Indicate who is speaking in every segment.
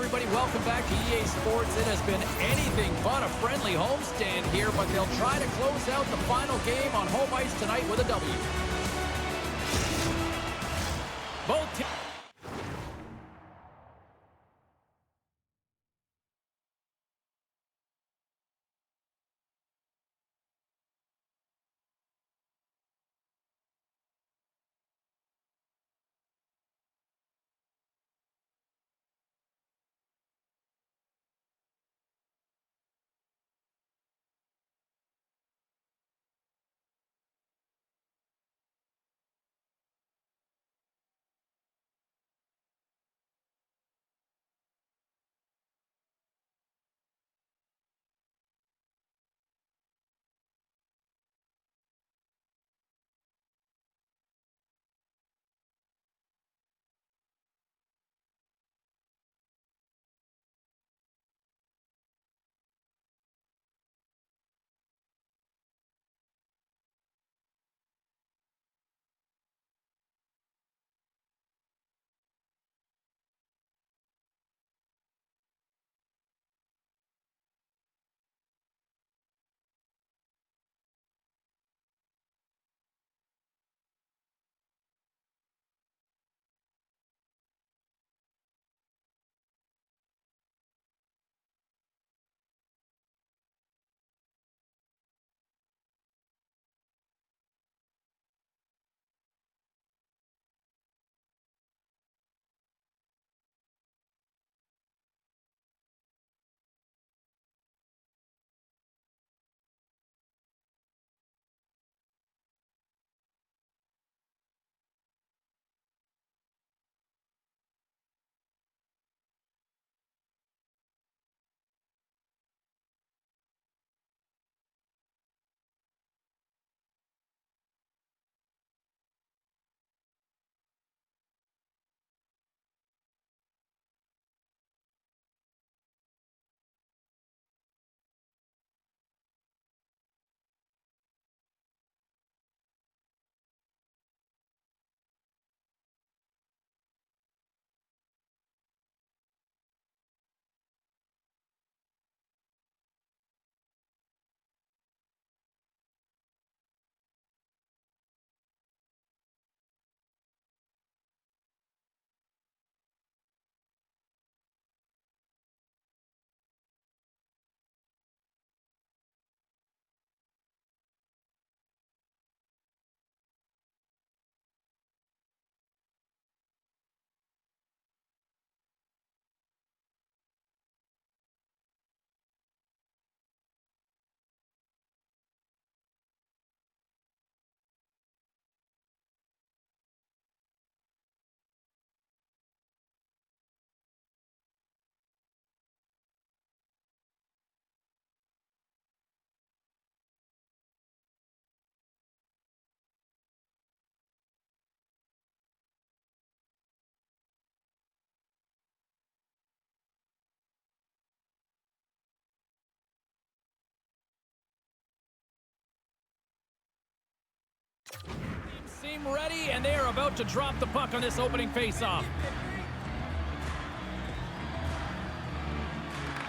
Speaker 1: everybody. Welcome back to EA Sports. It has been anything but a friendly homestand here, but they'll try to close out the final game on home ice tonight with a W. Both teams. Seem ready, and they are about to drop the puck on this opening faceoff.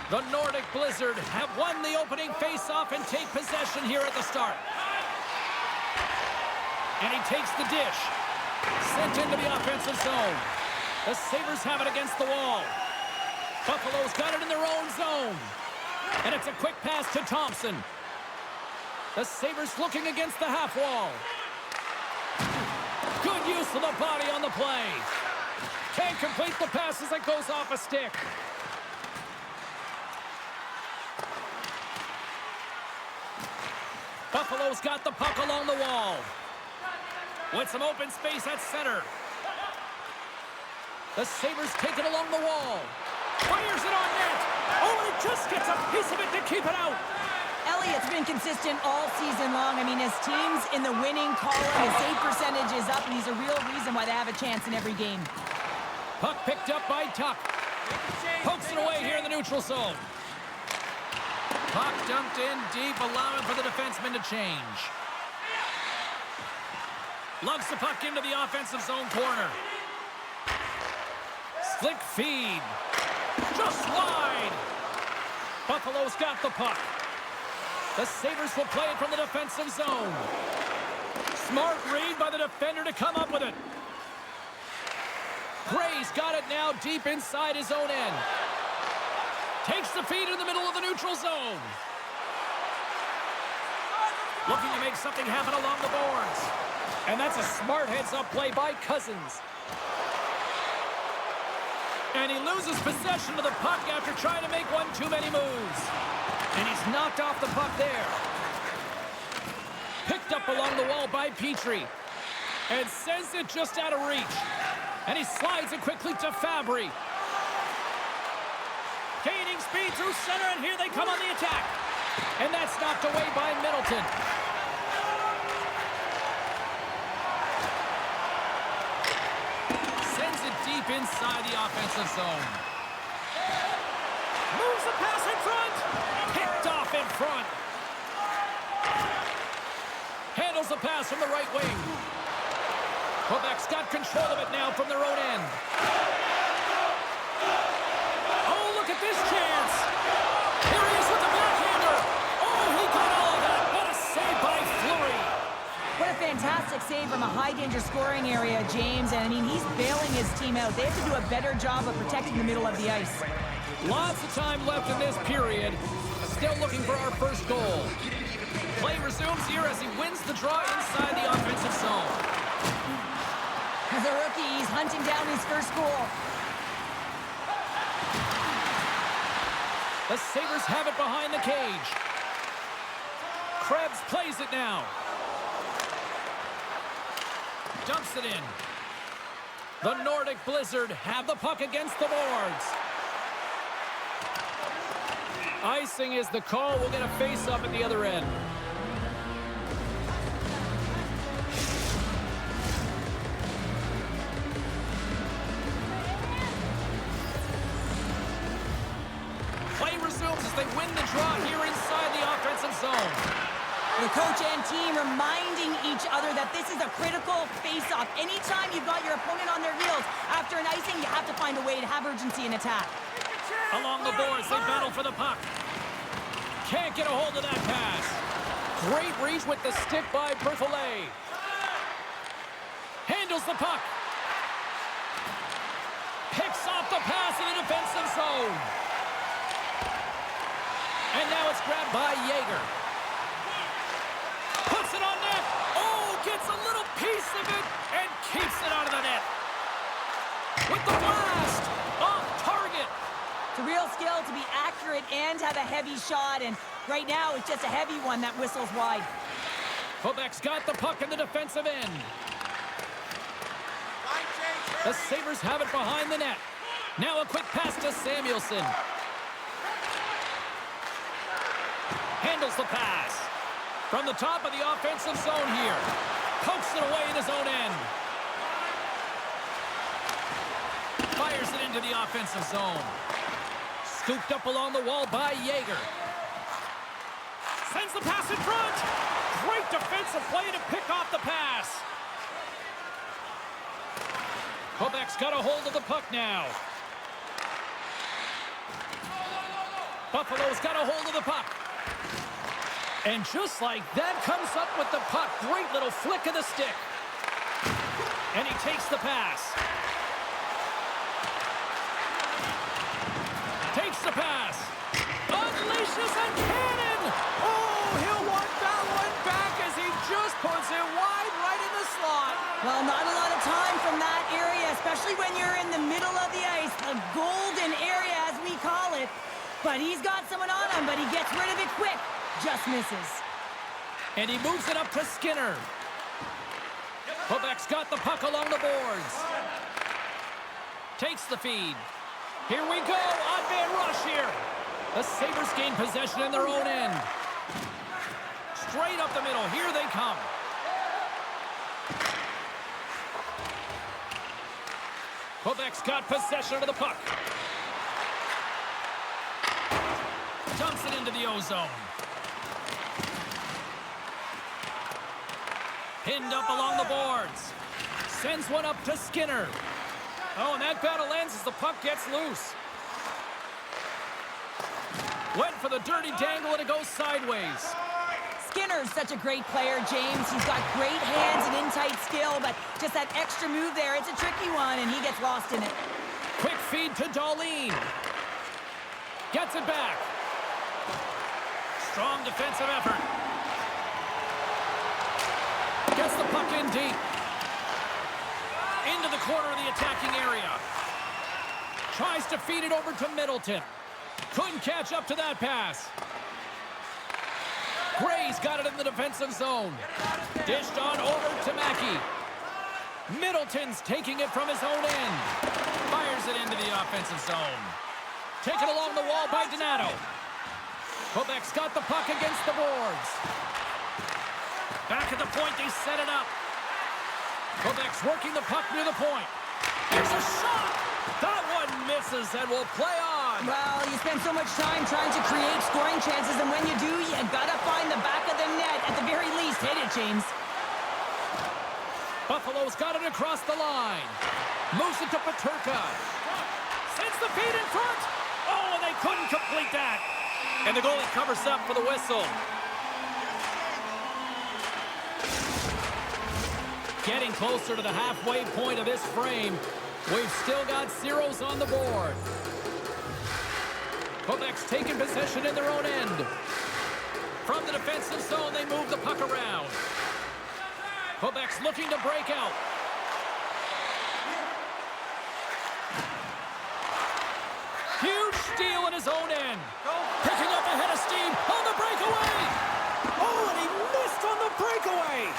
Speaker 1: The Nordic Blizzard have won the opening faceoff and take possession here at the start. And he takes the dish. Sent into the offensive zone. The Sabres have it against the wall. Buffalo's got it in their own zone. And it's a quick pass to Thompson. The Sabres looking against the half wall. Good use of the body on the play. Can't complete the pass as it goes off a stick. Buffalo's got the puck along the wall. With some open space at center. The Sabres take it along the wall. Fires it on net. Oh, and it just gets a piece of it to keep it out.
Speaker 2: Elliott's been consistent all season long. I mean, his team's in the winning column. His save percentage is up, and he's a real reason why they have a chance in every game.
Speaker 1: Puck picked up by Tuck. Pokes it away here in the neutral zone. Puck dumped in deep, allowing for the defenseman to change. Lugs the puck into the offensive zone corner. Slick feed. Just wide. Buffalo's got the puck. The Sabres will play it from the defensive zone. Smart read by the defender to come up with it. Gray's got it now deep inside his own end. Takes the feed in the middle of the neutral zone. Looking to make something happen along the boards. And that's a smart heads-up play by Cousins. And he loses possession of the puck after trying to make one too many moves. And he's knocked off the puck there. Picked up along the wall by Petrie. And sends it just out of reach. And he slides it quickly to Fabry. Gaining speed through center, and here they come on the attack. And that's knocked away by Middleton. Sends it deep inside the offensive zone. Moves the pass in front. Picked off in front. Handles the pass from the right wing. Quebec's got control of it now from their own end. Oh, look at this chance. Here he is with the backhander. Oh, he got all of that. What a save by Fleury.
Speaker 2: What a fantastic save from a high-danger scoring area, James. And, I mean, he's bailing his team out. They have to do a better job of protecting the middle of the ice.
Speaker 1: Lots of time left in this period. Still looking for our first goal. Play resumes here as he wins the draw inside the offensive zone.
Speaker 2: As a rookie, he's hunting down his first goal.
Speaker 1: The Sabres have it behind the cage. Krebs plays it now. Dumps it in. The Nordic Blizzard have the puck against the boards. Icing is the call. We'll get a face-up at the other end. Play resumes as they win the draw here inside the offensive zone.
Speaker 2: The coach and team reminding each other that this is a critical face-off. Anytime you've got your opponent on their heels after an icing, you have to find a way to have urgency in attack.
Speaker 1: Along the boards, they battle for the puck. Can't get a hold of that pass. Great reach with the stick by Berthollet. Handles the puck. Picks off the pass in the defensive zone. And now it's grabbed by Yeager. Puts it on net. Oh, gets a little piece of it and keeps it out of the net. With the blast off target.
Speaker 2: It's a real skill to be accurate and have a heavy shot, and right now it's just a heavy one that whistles wide.
Speaker 1: Quebec's got the puck in the defensive end. The Sabres have it behind the net. Now a quick pass to Samuelson. Handles the pass. From the top of the offensive zone here. Pokes it away in his own end. Fires it into the offensive zone. Scooped up along the wall by Yeager. Sends the pass in front. Great defensive play to pick off the pass. Quebec's got a hold of the puck now. Buffalo's got a hold of the puck. And just like that, comes up with the puck. Great little flick of the stick. And he takes the pass. Takes the pass. Unleashes a cannon. Oh, he'll want that one back as he just puts it wide right in the slot.
Speaker 2: Well, not a lot of time from that area, especially when you're in the middle of the ice, the golden area as we call it. But he's got someone on him, but he gets rid of it quick. Just misses.
Speaker 1: And he moves it up to Skinner. Quebec's got the puck along the boards. Takes the feed. Here we go, on-man rush here. The Sabres gain possession in their own end. Straight up the middle, here they come. Quebec's got possession of the puck. Dumps it into the O-zone. Pinned up along the boards. Sends one up to Skinner. Oh, and that battle ends as the puck gets loose. Went for the dirty dangle, and it goes sideways.
Speaker 2: Skinner's such a great player, James. He's got great hands and in-tight skill, but just that extra move there, it's a tricky one, and he gets lost in it.
Speaker 1: Quick feed to Darlene. Gets it back. Strong defensive effort. Gets the puck in deep. Into the corner of the attacking area. Tries to feed it over to Middleton. Couldn't catch up to that pass. Gray's got it in the defensive zone. Dished on over to Mackey. Middleton's taking it from his own end. Fires it into the offensive zone. Taken along the wall by Donato. Quebec's got the puck against the boards. Back at the point, they set it up. Quebec's working the puck near the point. Here's a shot! That one misses and will play on.
Speaker 2: Well, you spend so much time trying to create scoring chances, and when you do, you gotta find the back of the net. At the very least, hit it, James.
Speaker 1: Buffalo's got it across the line. Moves it to Paterka. Sends the feed in front. Oh, and they couldn't complete that. And the goalie covers up for the whistle. Getting closer to the halfway point of this frame. We've still got zeros on the board. Quebec's taking possession in their own end. From the defensive zone, they move the puck around. Quebec's looking to break out. Huge steal in his own end. Picking up ahead of steam on the breakaway. Oh, and he missed on the breakaway.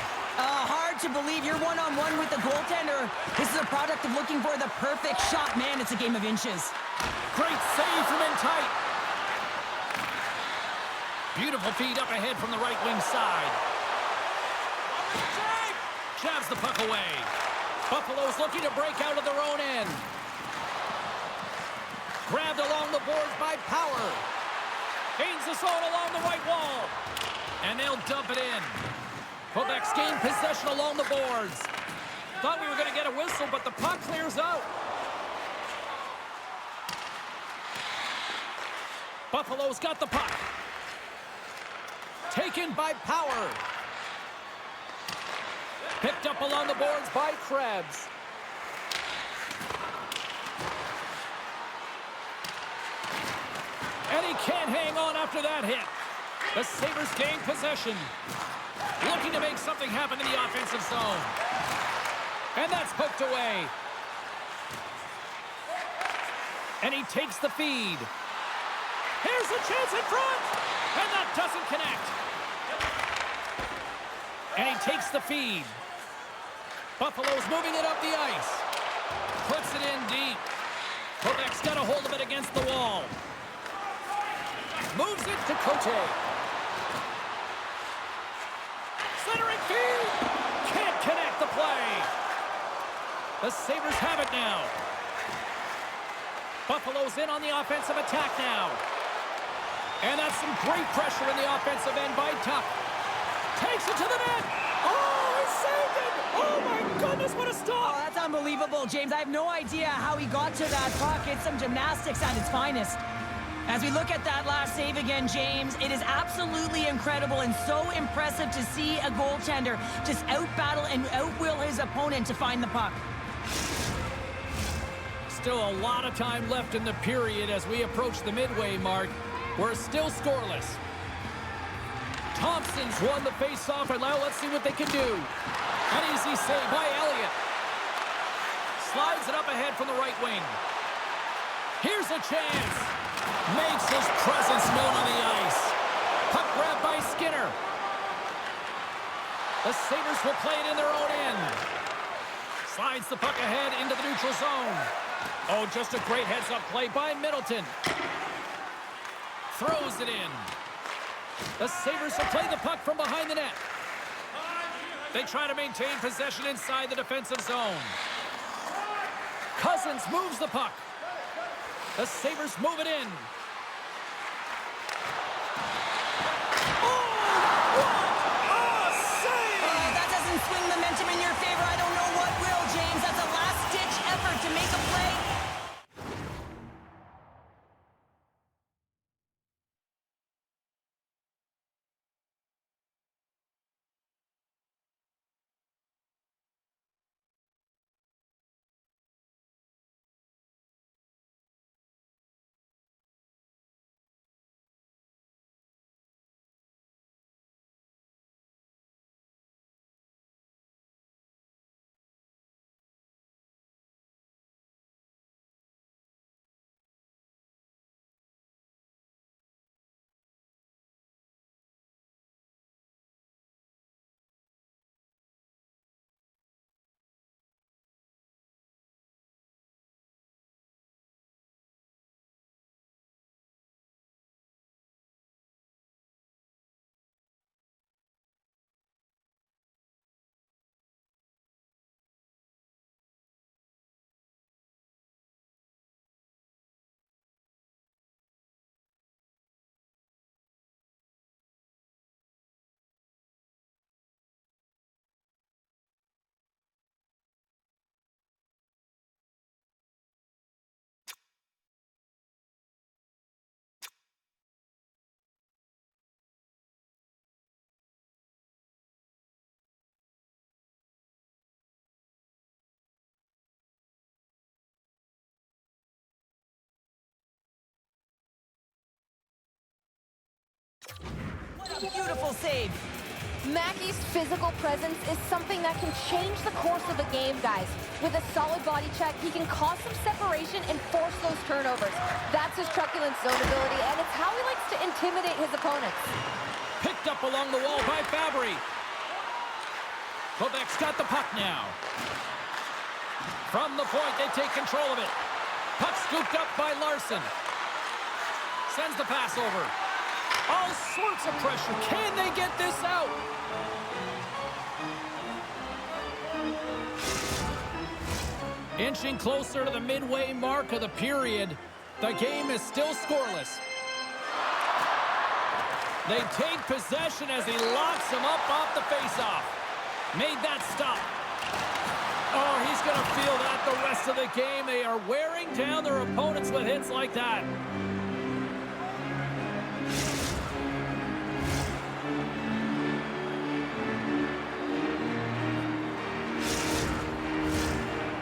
Speaker 2: Hard to believe you're one-on-one with the goaltender. This is a product of looking for the perfect shot. Man, it's a game of inches.
Speaker 1: Great save from in tight. Beautiful feed up ahead from the right wing side. Jabs the puck away. Buffalo's looking to break out of their own end. Grabbed along the boards by Power. Gains the zone along the right wall. And they'll dump it in. Quebec's gained possession along the boards. Thought we were going to get a whistle, but the puck clears out. Buffalo's got the puck. Taken by Power. Picked up along the boards by Krebs. And he can't hang on after that hit. The Sabres gain possession. Looking to make something happen in the offensive zone. And that's poked away. And he takes the feed. Here's a chance in front. And that doesn't connect. And he takes the feed. Buffalo's moving it up the ice. Puts it in deep. Quebec's got a hold of it against the wall. Moves it to Cote. Centering feed. Can't connect the play. The Sabres have it now. Buffalo's in on the offensive attack now. And that's some great pressure in the offensive end by Tuck. Takes it to the net. Oh, he saved it. Oh, my goodness, what a stop.
Speaker 2: Oh, that's unbelievable, James. I have no idea how he got to that puck. It's some gymnastics at its finest. As we look at that last save again, James, it is absolutely incredible and so impressive to see a goaltender just out-battle and out-will his opponent to find the puck.
Speaker 1: Still a lot of time left in the period as we approach the midway mark. We're still scoreless. Thompson's won the face-off, and now let's see what they can do. An easy save by Elliott. Slides it up ahead from the right wing. Here's a chance. Makes his presence known on the ice. Puck grab by Skinner. The Sabres will play it in their own end. Slides the puck ahead into the neutral zone. Oh, just a great heads-up play by Middleton. Throws it in. The Sabres will play the puck from behind the net. They try to maintain possession inside the defensive zone. Cousins moves the puck. The Sabres move it in.
Speaker 2: That doesn't swing momentum in your favor. I don't know what will, James. That's a last-ditch effort to make a play. Beautiful save.
Speaker 3: Mackey's physical presence is something that can change the course of the game, guys. With a solid body check, he can cause some separation and force those turnovers. That's his truculent zone ability, and it's how he likes to intimidate his opponents.
Speaker 1: Picked up along the wall by Fabry. Quebec's got the puck now. From the point, they take control of it. Puck scooped up by Larson. Sends the pass over. All sorts of pressure. Can they get this out? Inching closer to the midway mark of the period. The game is still scoreless. They take possession as he locks him up off the faceoff. Made that stop. Oh, he's going to feel that the rest of the game. They are wearing down their opponents with hits like that.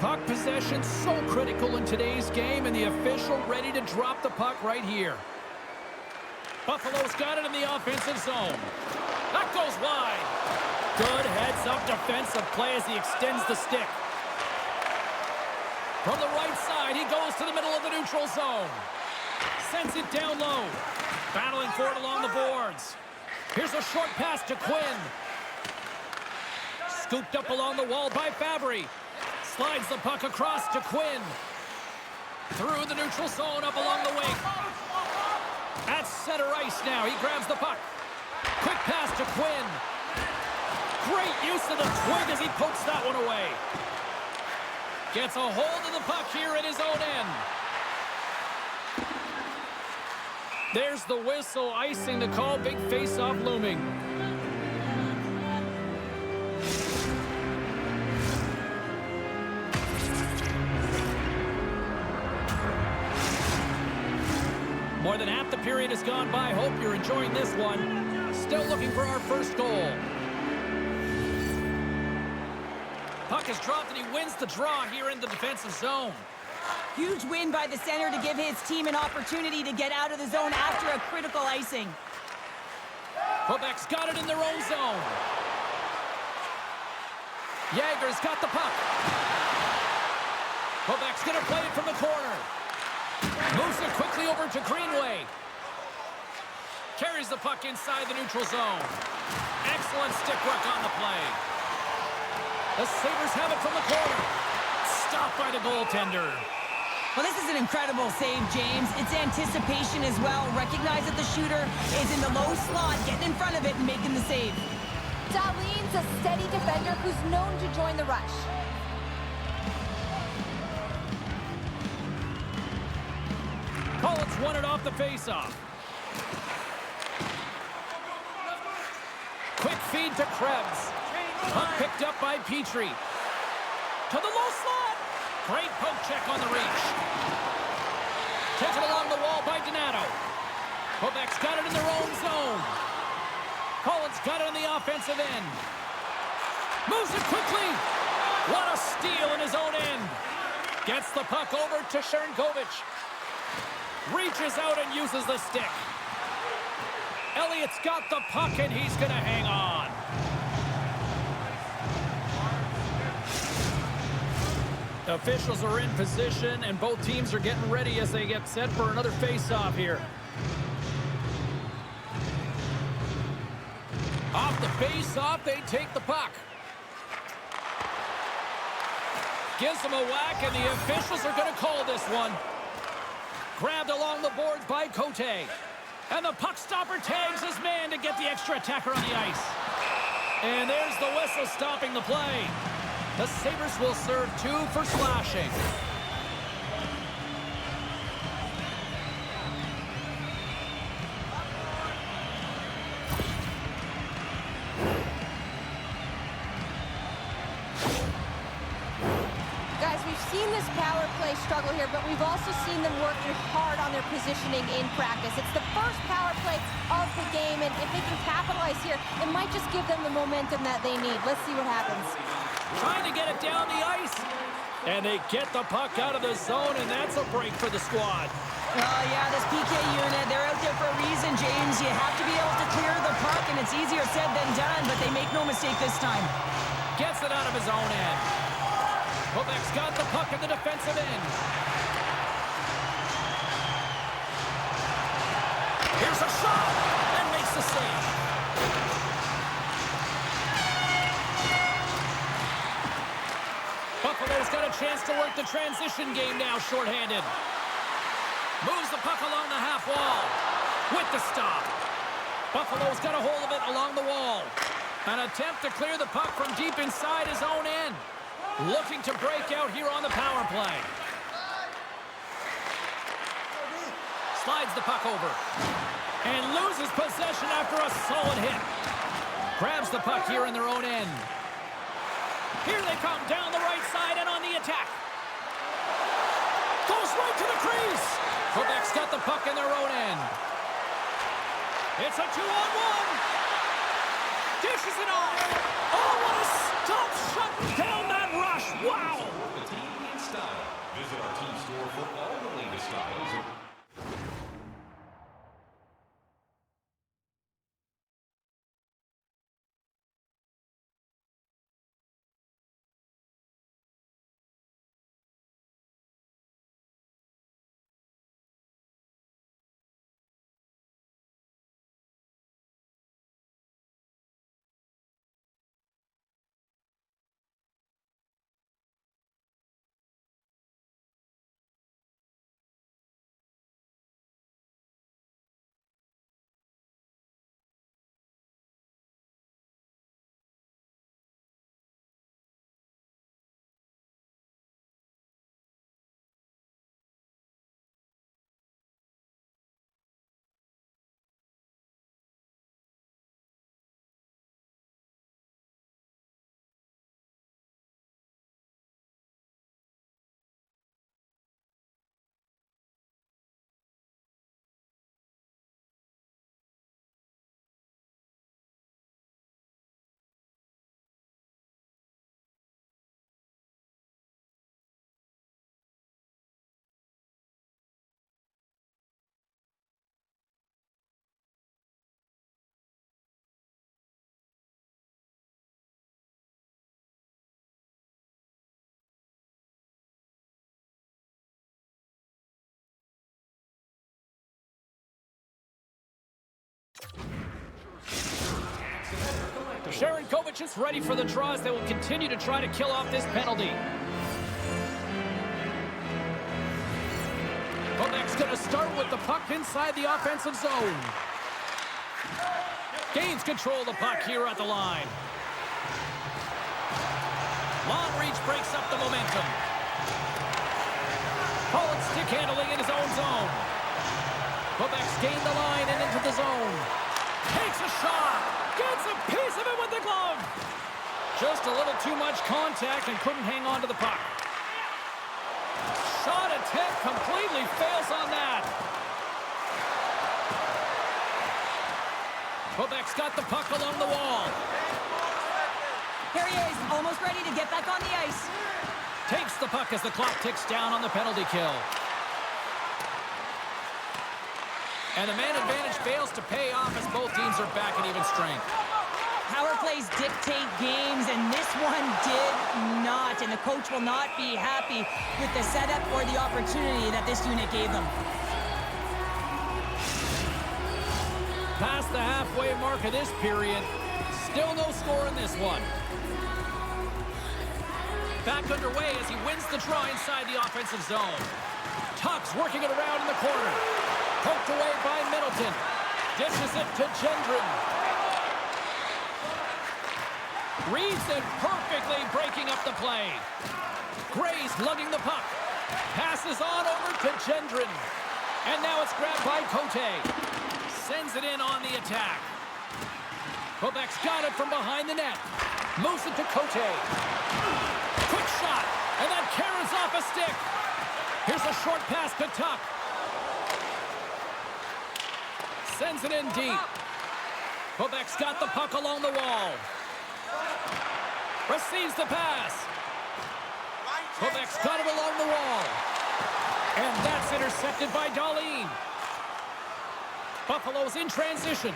Speaker 1: Puck possession so critical in today's game, and the official ready to drop the puck right here. Buffalo's got it in the offensive zone. That goes wide. Good heads-up defensive play as he extends the stick. From the right side, he goes to the middle of the neutral zone. Sends it down low. Battling for it along the boards. Here's a short pass to Quinn. Scooped up along the wall by Fabry. Slides the puck across to Quinn. Through the neutral zone, up along the wing. At center ice now, he grabs the puck. Quick pass to Quinn. Great use of the twig as he pokes that one away. Gets a hold of the puck here at his own end. There's the whistle, icing the call, big face-off looming. More than half the period has gone by. Hope you're enjoying this one. Still looking for our first goal. Puck is dropped and he wins the draw here in the defensive zone.
Speaker 2: Huge win by the center to give his team an opportunity to get out of the zone after a critical icing.
Speaker 1: Quebec's got it in their own zone. Jager's got the puck. Quebec's going to play it from the corner. Moves it quickly over to Greenway. Carries the puck inside the neutral zone. Excellent stick work on the play. The Sabres have it from the corner. Stopped by the goaltender.
Speaker 2: Well, this is an incredible save, James. It's anticipation as well. Recognize that the shooter is in the low slot, getting in front of it and making the save.
Speaker 3: Dahlin's a steady defender who's known to join the rush.
Speaker 1: Collins won it off the faceoff. Quick feed to Krebs. Puck picked up by Petrie. To the low slot. Great poke check on the reach. Taken along the wall by Donato. Quebec's got it in their own zone. Collins got it on the offensive end. Moves it quickly. What a steal in his own end. Gets the puck over to Sharangovich. Reaches out and uses the stick. Elliott's got the puck and he's going to hang on. The officials are in position and both teams are getting ready as they get set for another face-off here. Off the face-off, they take the puck. Gives them a whack and the officials are going to call this one. Grabbed along the boards by Cote. And the puck stopper tags his man to get the extra attacker on the ice. And there's the whistle stopping the play. The Sabres will serve 2 for slashing.
Speaker 3: Seen this power play struggle here, but we've also seen them working hard on their positioning in practice. It's the first power play of the game, and if they can capitalize here, it might just give them the momentum that they need. Let's see what happens.
Speaker 1: Trying to get it down the ice, and they get the puck out of the zone, and that's a break for the squad.
Speaker 2: Oh, yeah, this PK unit, they're out there for a reason, James. You have to be able to clear the puck, and it's easier said than done, but they make no mistake this time.
Speaker 1: Gets it out of his own end. Quebec's got the puck in the defensive end. Here's a shot, and makes the save. Buffalo's got a chance to work the transition game now, shorthanded. Moves the puck along the half wall with the stop. Buffalo's got a hold of it along the wall. An attempt to clear the puck from deep inside his own end. Looking to break out here on the power play. Slides the puck over. And loses possession after a solid hit. Grabs the puck here in their own end. Here they come down the right side and on the attack. Goes right to the crease. Quebec's got the puck in their own end. It's a 2-on-1. Dishes it off. Oh, what a stop! Shutting down that rush. Wow.
Speaker 4: The team in style. Visit our team store for all the latest styles.
Speaker 1: Sharon Kovac is ready for the draws. They will continue to try to kill off this penalty. Quebec's going to start with the puck inside the offensive zone. Gains control of the puck here at the line. Long reach breaks up the momentum. Holland stick handling in his own zone. Quebec's gained the line and into the zone. Takes a shot. Gets a piece of it with the glove. Just a little too much contact and couldn't hang on to the puck. Shot attempt completely fails on that. Quebec's got the puck along the wall.
Speaker 2: Here he is, almost ready to get back on the ice.
Speaker 1: Takes the puck as the clock ticks down on the penalty kill. And the man advantage fails to pay off as both teams are back at even strength.
Speaker 2: Power plays dictate games, and this one did not. And the coach will not be happy with the setup or the opportunity that this unit gave them.
Speaker 1: Past the halfway mark of this period. Still no score in this one. Back underway as he wins the draw inside the offensive zone. Tuck's working it around in the corner. Poked away by Middleton. Dishes it to Gendron. Reads it perfectly, breaking up the play. Gray's lugging the puck. Passes on over to Gendron. And now it's grabbed by Cote. Sends it in on the attack. Quebec's got it from behind the net. Moves it to Cote. Quick shot. And that carries off a stick. Here's a short pass to Tuck. Sends it in deep. Quebec's got the puck along the wall. Receives the pass. Quebec's got it along the wall. And that's intercepted by Darlene. Buffalo's in transition.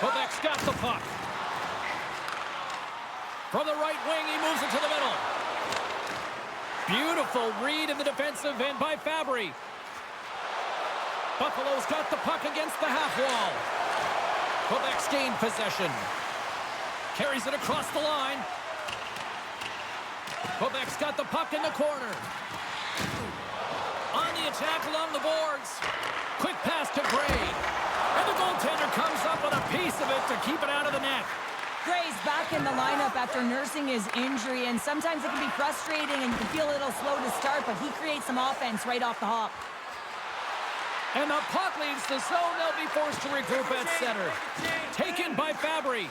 Speaker 1: Quebec's got the puck. From the right wing, he moves it to the middle. Beautiful read in the defensive end by Fabry. Buffalo's got the puck against the half wall. Quebec's gained possession. Carries it across the line. Quebec's got the puck in the corner. On the attack along the boards. Quick pass to Gray. And the goaltender comes up with a piece of it to keep it out of the net.
Speaker 2: Gray's back in the lineup after nursing his injury, and sometimes it can be frustrating and you can feel a little slow to start, but he creates some offense right off the hop.
Speaker 1: And the puck leaves the zone. They'll be forced to regroup at center. Taken by Fabry.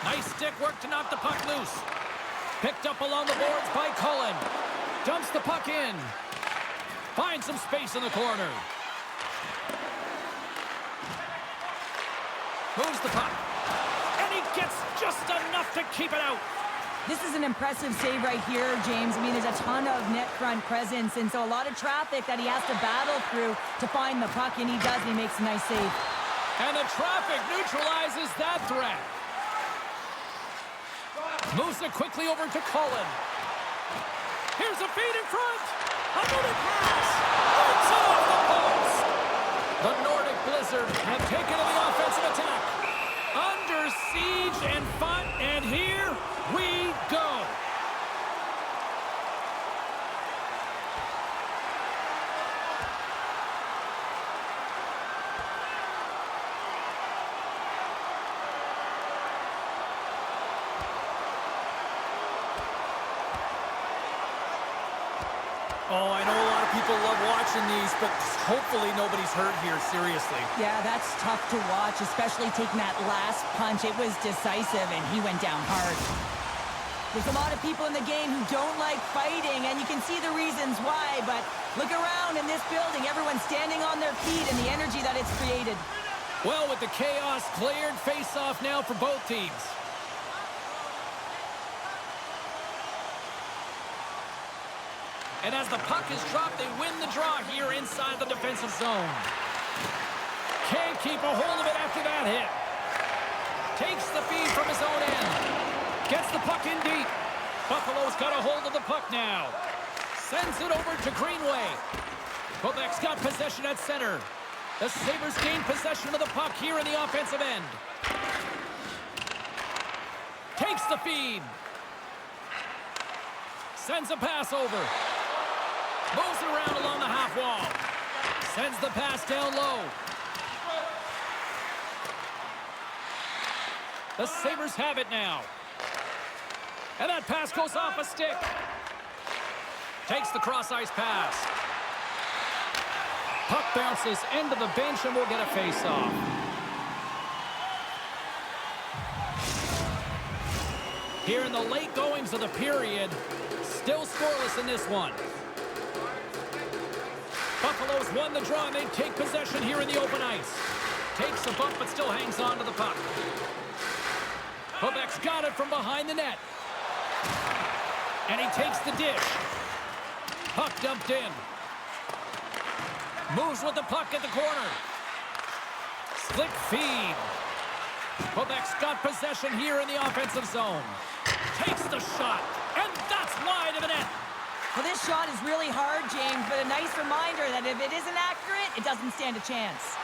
Speaker 1: Nice stick work to knock the puck loose. Picked up along the boards by Cullen. Dumps the puck in. Finds some space in the corner. Moves the puck. And he gets just enough to keep it out.
Speaker 2: This is an impressive save right here, James. I mean, there's a ton of net front presence, and so a lot of traffic that he has to battle through to find the puck, and he does, and he makes a nice save.
Speaker 1: And the traffic neutralizes that threat. Moves it quickly over to Cullen. Here's a feed in front. Another pass. It's off the post. The Nordic Blizzard have taken to the offensive attack. Under siege and fun, and here we go. Oh, I know a lot of people love watching these, but hopefully nobody's hurt here, seriously.
Speaker 2: Yeah, that's tough to watch, especially taking that last punch. It was decisive, and he went down hard. There's a lot of people in the game who don't like fighting, and you can see the reasons why, but look around in this building. Everyone's standing on their feet and the energy that it's created.
Speaker 1: Well, with the chaos cleared, face-off now for both teams. And as the puck is dropped, they win the draw here inside the defensive zone. Can't keep a hold of it after that hit. Takes the feed from his own end. Gets the puck in deep. Buffalo's got a hold of the puck now. Sends it over to Greenway. Quebec's got possession at center. The Sabres gain possession of the puck here in the offensive end. Takes the feed. Sends a pass over. Moves it around along the half wall. Sends the pass down low. The Sabres have it now. And that pass goes off a stick. Takes the cross-ice pass. Puck bounces into the bench and we'll get a face-off. Here in the late goings of the period, still scoreless in this one. Buffalo's won the draw and they take possession here in the open ice. Takes a bump but still hangs on to the puck. Quebec's got it from behind the net. And he takes the dish. Puck dumped in. Moves with the puck at the corner. Slick feed. Quebec's got possession here in the offensive zone. Takes the shot. And that's wide of the net.
Speaker 2: Well, this shot is really hard, James, but a nice reminder that if it isn't accurate, it doesn't stand a chance.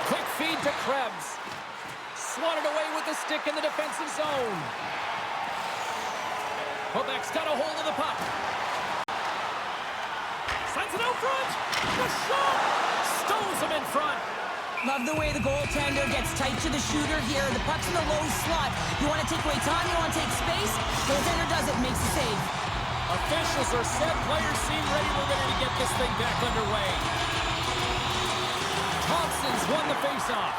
Speaker 1: Quick feed to Krebs. Swatted away with the stick in the defensive zone. Quebec's got a hold of the puck. Sends it out front. The shot. Stows him in front.
Speaker 2: Love the way the goaltender gets tight to the shooter here. The puck's in the low slot. You want to take away time, you want to take space. Goaltender does it, makes the save.
Speaker 1: Officials are set. Players seem ready. We're ready to get this thing back underway. Thompson's won the faceoff.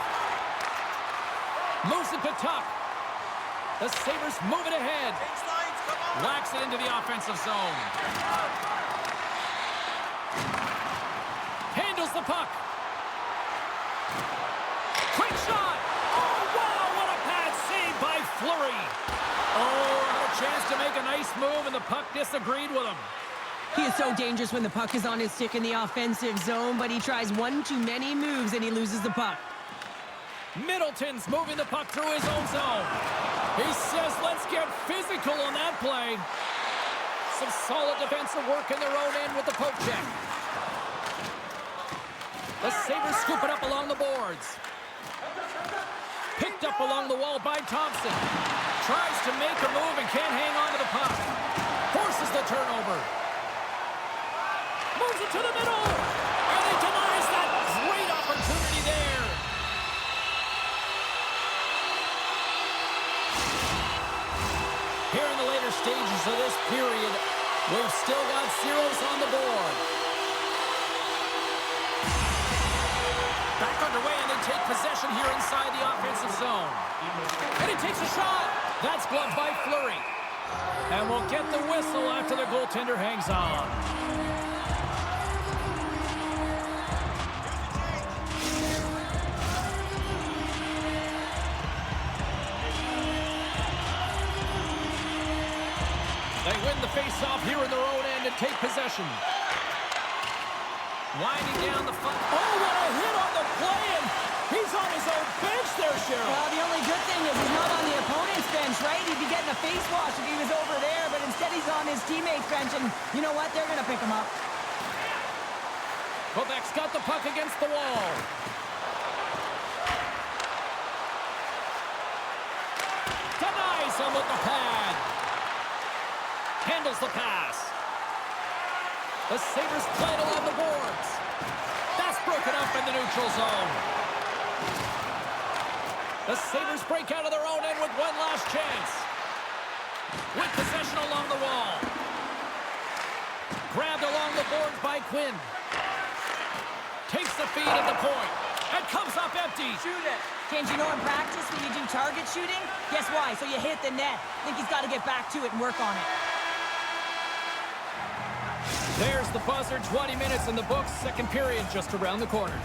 Speaker 1: Moves it to Tuck. The Sabres move it ahead. Whacks it into the offensive zone. Handles the puck. Quick shot. Oh, wow, what a pad save by Fleury. Oh, had a chance to make a nice move, and the puck disagreed with him.
Speaker 2: He is so dangerous when the puck is on his stick in the offensive zone, but he tries one too many moves and he loses the puck.
Speaker 1: Middleton's moving the puck through his own zone. He says, let's get physical on that play. Some solid defensive work in their own end with the poke check. The Sabres scoop it up along the boards. Picked up along the wall by Thompson. Tries to make a move and can't hang on to the puck. Forces the turnover. Moves it to the middle. And he denies that great opportunity there. Here in the later stages of this period, we've still got zeros on the board. Back underway, and they take possession here inside the offensive zone. And he takes a shot. That's gloved by Fleury. And we'll get the whistle after the goaltender hangs on. They win the face-off here in their own end and take possession. Winding down the front. Oh, what a hit on the play, and he's on his own bench there, Cheryl.
Speaker 2: Well, the only good thing is he's not on the opponent's bench, right? He'd be getting a face wash if he was over there, but instead he's on his teammate's bench, and you know what? They're going to pick him up.
Speaker 1: Quebec's got the puck against the wall. Denies him with the pad. Handles the pass. The Sabres play it along the boards. That's broken up in the neutral zone. The Sabres break out of their own end with one last chance. With possession along the wall. Grabbed along the boards by Quinn. Takes the feed at the point. And comes up empty.
Speaker 2: Shoot it. James, you know in practice when you do target shooting? Guess why? So you hit the net. I think he's got to get back to it and work on it.
Speaker 1: There's the buzzer, 20 minutes in the books, second period just around the corner.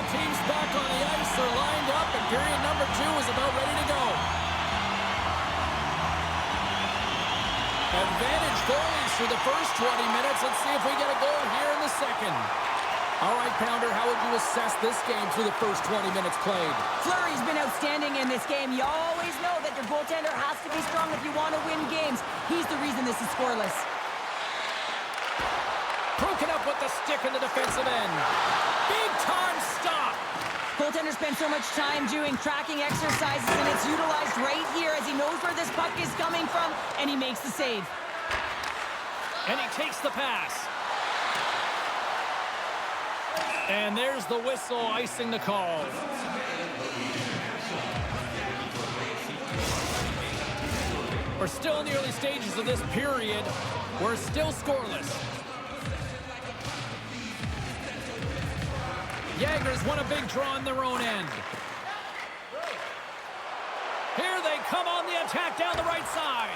Speaker 1: Both teams back on the ice. They're lined up, and period number 2 is about ready to go. Advantage goalies through the first 20 minutes. Let's see if we get a goal here in the second. All right, Pounder, how would you assess this game through the first 20 minutes played?
Speaker 2: Fleury's been outstanding in this game. You always know that your goaltender has to be strong if you want to win games. He's the reason this is scoreless.
Speaker 1: Broken up with the stick in the defensive end. Big time stop.
Speaker 2: Goaltender spends so much time doing tracking exercises, and it's utilized right here as he knows where this puck is coming from, and he makes the save.
Speaker 1: And he takes the pass. And there's the whistle, icing the call. We're still in the early stages of this period. We're still scoreless. Jagger's won a big draw on their own end. Here they come on the attack down the right side.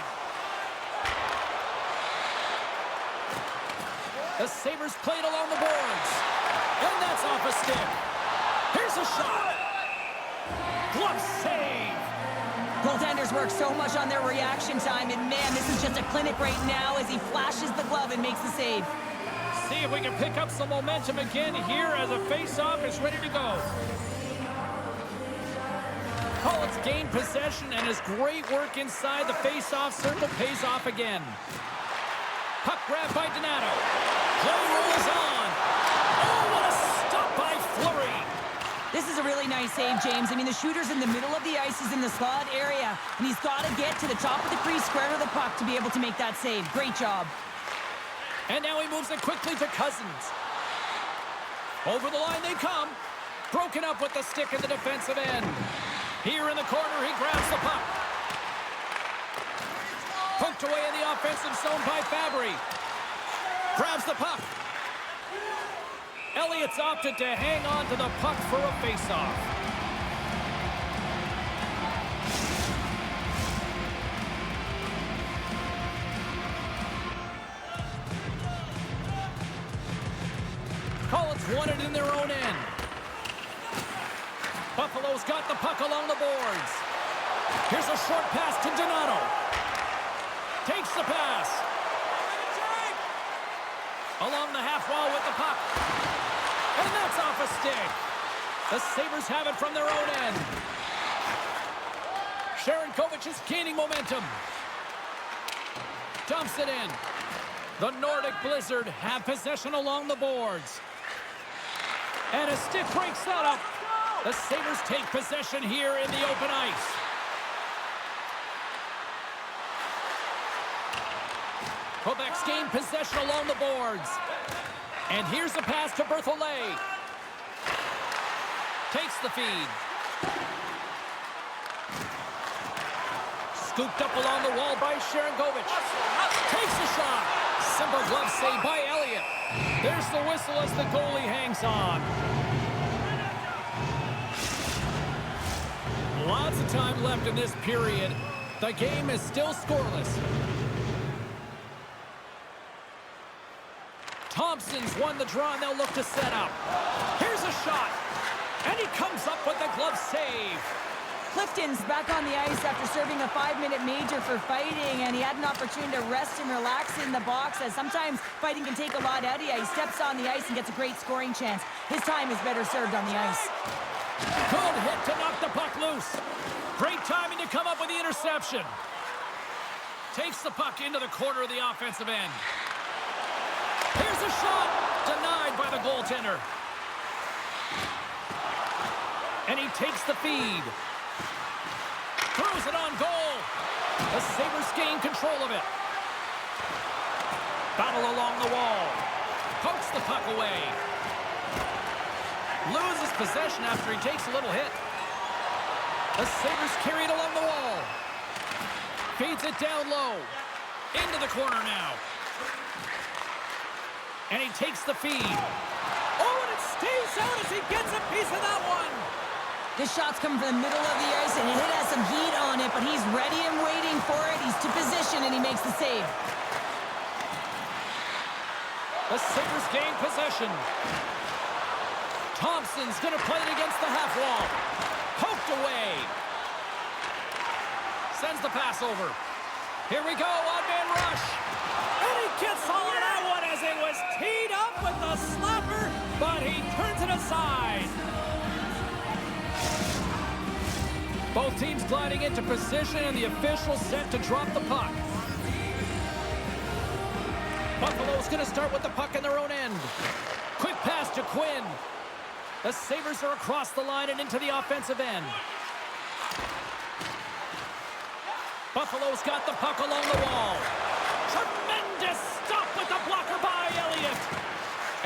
Speaker 1: The Sabres played along the boards. And that's off a stick. Here's a shot. Glove save.
Speaker 2: Goaltenders work so much on their reaction time, and man, this is just a clinic right now as he flashes the glove and makes the save.
Speaker 1: See if we can pick up some momentum again here as a face-off is ready to go. Collins gained possession, and his great work inside the face-off circle pays off again. Puck grab by Donato. Play rolls on. Oh, what a stop by Fleury.
Speaker 2: This is a really nice save, James. I mean, the shooter's in the middle of the ice. He's in the slot area, and he's got to get to the top of the crease, square to the puck to be able to make that save. Great job.
Speaker 1: And now he moves it quickly to Cousins. Over the line they come. Broken up with the stick in the defensive end. Here in the corner, he grabs the puck. Poked away in the offensive zone by Fabry. Grabs the puck. Elliott's opted to hang on to the puck for a face-off. Collins won it in their own end. Buffalo's got the puck along the boards. Here's a short pass to Donato. Takes the pass. Along the half wall with the puck. And that's off a stick. The Sabres have it from their own end. Sharankovic is gaining momentum. Dumps it in. The Nordic Blizzard have possession along the boards. And a stick breaks that up. The Sabres take possession here in the open ice. Quebec's gained possession along the boards. And here's a pass to Berthollet. Takes the feed. Scooped up along the wall by Sharankovic. Takes a shot. Simple glove save by Elliott. There's the whistle as the goalie hangs on. Lots of time left in this period. The game is still scoreless. Thompson's won the draw, and they'll look to set up. Here's a shot. And he comes up with the glove save.
Speaker 2: Clifton's back on the ice after serving a 5-minute major for fighting, and he had an opportunity to rest and relax in the box, as sometimes fighting can take a lot out of you. He steps on the ice and gets a great scoring chance. His time is better served on the ice.
Speaker 1: Good hit to knock the puck loose. Great timing to come up with the interception. Takes the puck into the corner of the offensive end. Here's a shot. Denied by the goaltender. And he takes the feed. Throws it on goal. The Sabres gain control of it. Battle along the wall. Pokes the puck away. Loses possession after he takes a little hit. The Sabres carry it along the wall. Feeds it down low. Into the corner now. And he takes the feed. Oh, and it stays out as he gets a piece of that one.
Speaker 2: This shot's coming from the middle of the ice, and it has some heat on it, but he's ready and waiting for it. He's to position, and he makes the save.
Speaker 1: The Sabres gain possession. Thompson's going to play it against the half wall. Poked away. Sends the pass over. Here we go, one-man rush. And he gets all of that one as it was teed up with the slapper, but he turns it aside. Both teams gliding into position, and the official set to drop the puck. Buffalo's going to start with the puck in their own end. Quick pass to Quinn. The Sabres are across the line and into the offensive end. Buffalo's got the puck along the wall. Tremendous stop with the blocker by Elliott.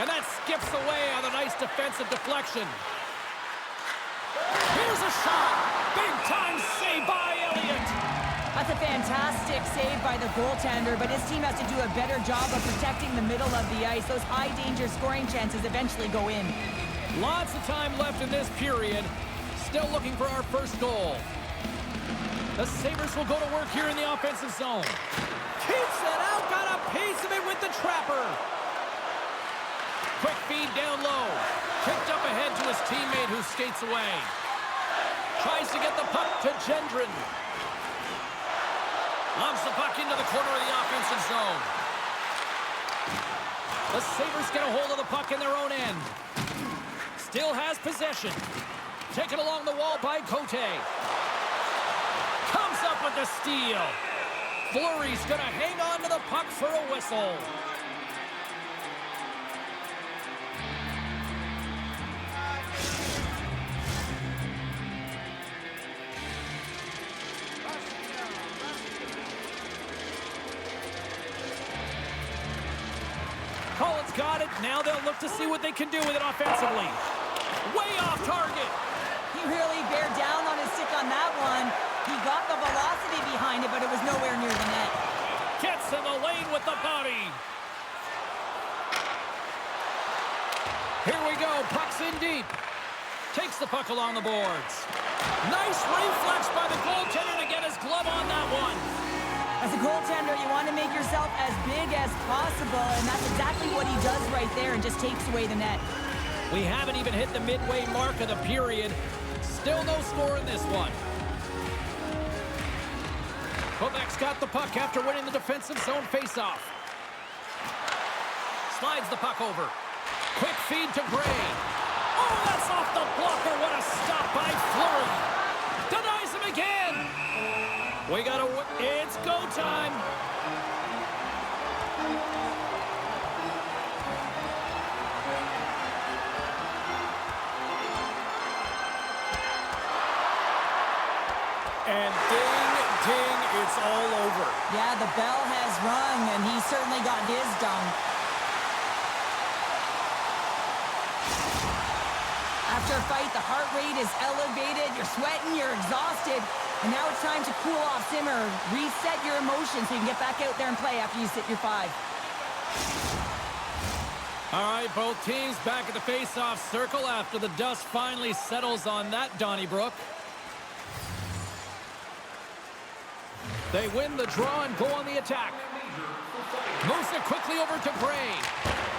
Speaker 1: And that skips away on a nice defensive deflection. Here's a shot. Big-time save by Elliott.
Speaker 2: That's a fantastic save by the goaltender, but his team has to do a better job of protecting the middle of the ice. Those high-danger scoring chances eventually go in.
Speaker 1: Lots of time left in this period. Still looking for our first goal. The Sabres will go to work here in the offensive zone. Keeps it out, got a piece of it with the trapper. Quick feed down low. Kicked up ahead to his teammate who skates away. Tries to get the puck to Gendron. Lobs the puck into the corner of the offensive zone. The Sabres get a hold of the puck in their own end. Still has possession. Taken along the wall by Cote. Comes up with the steal. Fleury's going to hang on to the puck for a whistle. Collins got it. Now they'll look to see what they can do with it offensively. Way off target.
Speaker 2: He really bared down on his stick on that one. He got the velocity behind it, but it was nowhere near the net.
Speaker 1: Gets in the lane with the body. Here we go. Puck's in deep. Takes the puck along the boards. Nice reflex by the goaltender to get his glove on that one.
Speaker 2: As a goaltender, you want to make yourself as big as possible, and that's exactly what he does right there and just takes away the net.
Speaker 1: We haven't even hit the midway mark of the period. Still no score in this one. Quebec's got the puck after winning the defensive zone faceoff. Slides the puck over. Quick feed to Gray. Oh, that's off the blocker. What a stop by Fleury. Denies him again. We gotta, it's go time. And ding, ding, it's all over.
Speaker 2: Yeah, the bell has rung, and he certainly got his done. After a fight, the heart rate is elevated, you're sweating, you're exhausted, and now it's time to cool off, simmer, reset your emotions so you can get back out there and play after you sit your 5.
Speaker 1: All right, both teams back at the face-off circle after the dust finally settles on that Donnybrook. They win the draw and go on the attack. Moves it quickly over to Gray.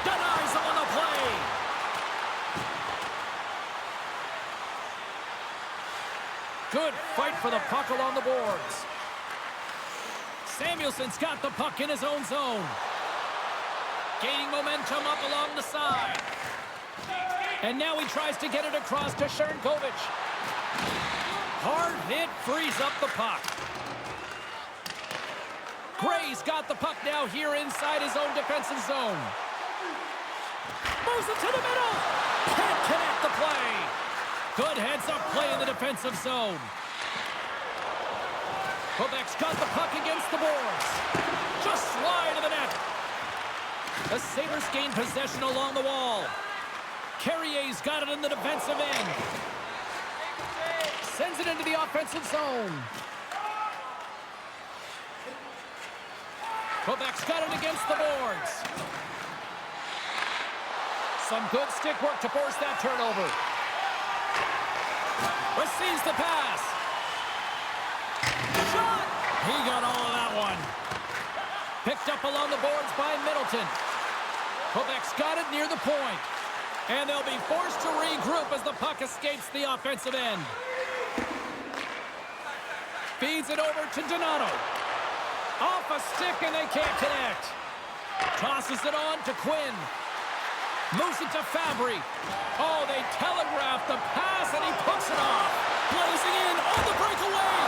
Speaker 1: Denies him on the play. Good fight for the puck along the boards. Samuelson's got the puck in his own zone. Gaining momentum up along the side. And now he tries to get it across to Sharangovich. Hard hit frees up the puck. Gray's got the puck now here inside his own defensive zone. Moves it to the middle. Can't connect the play. Good heads-up play in the defensive zone. Quebec's got the puck against the boards. Just wide of the net. The Sabres gain possession along the wall. Carrier's got it in the defensive end. Sends it into the offensive zone. Quebec's got it against the boards. Some good stick work to force that turnover. Receives the pass. Shot! He got all of that one. Picked up along the boards by Middleton. Quebec's got it near the point. And they'll be forced to regroup as the puck escapes the offensive end. Feeds it over to Donato. Off a stick and they can't connect. Tosses it on to Quinn. Moves it to Fabry. Oh, they telegraphed the pass and he puts it off. Blazing in on the breakaway.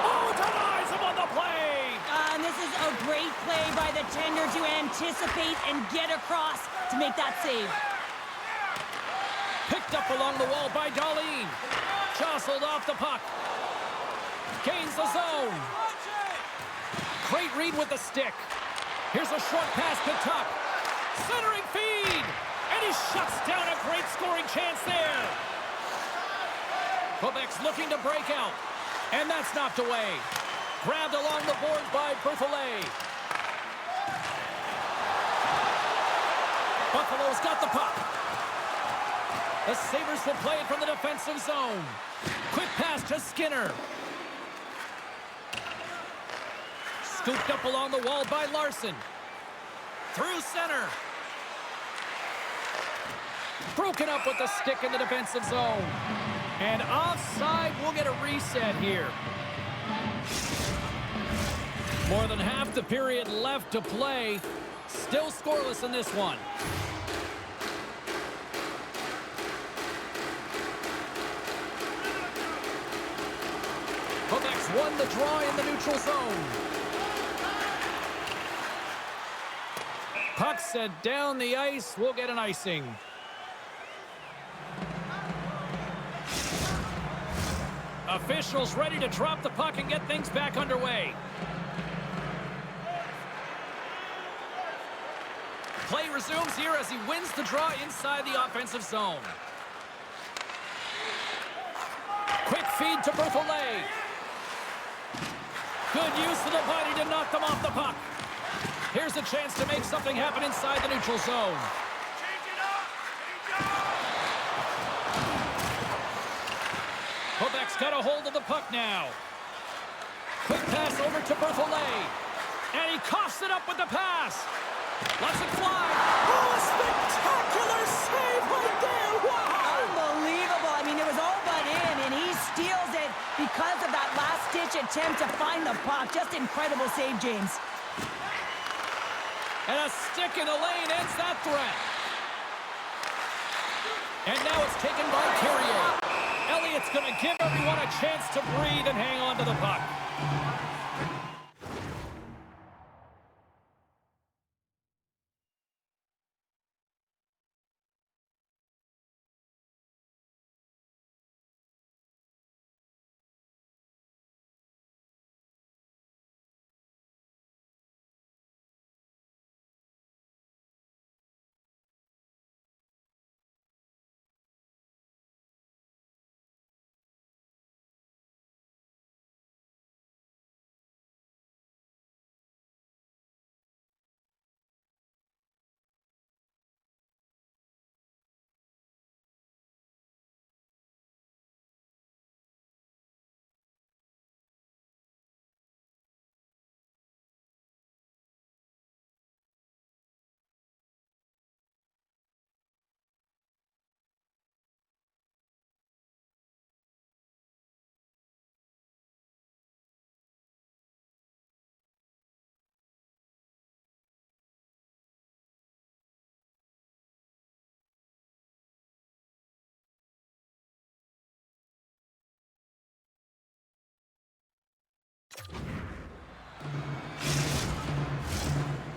Speaker 1: Oh, denies him on the play.
Speaker 2: And this is a great play by the tender to anticipate and get across to make that save.
Speaker 1: Picked up along the wall by Darlene. Jostled off the puck. Gains the zone. Great read with the stick. Here's a short pass to Tuck. Centering feed. And he shuts down a great scoring chance there. Quebec's looking to break out. And that's knocked away. Grabbed along the boards by Berthollet. Buffalo's got the puck. The Sabres will play it from the defensive zone. Quick pass to Skinner. Scooped up along the wall by Larson. Through center. Broken up with the stick in the defensive zone. And offside, we'll get a reset here. More than half the period left to play. Still scoreless in this one. Quebec's won the draw in the neutral zone. Puck set down the ice. We'll get an icing. Officials ready to drop the puck and get things back underway. Play resumes here as he wins the draw inside the offensive zone. Quick feed to Berthollet. Good use of the body to knock them off the puck. Here's a chance to make something happen inside the neutral zone. Quebec's got a hold of the puck now. Quick pass over to Berthollet. And he coughs it up with the pass. Lets it fly. Oh, a spectacular save right there. Wow.
Speaker 2: Unbelievable. I mean, it was all but in, and he steals it because of that last-ditch attempt to find the puck. Just incredible save, James.
Speaker 1: And a stick in the lane ends that threat. And now it's taken by Carrier. Elliott's going to give everyone a chance to breathe and hang on to the puck.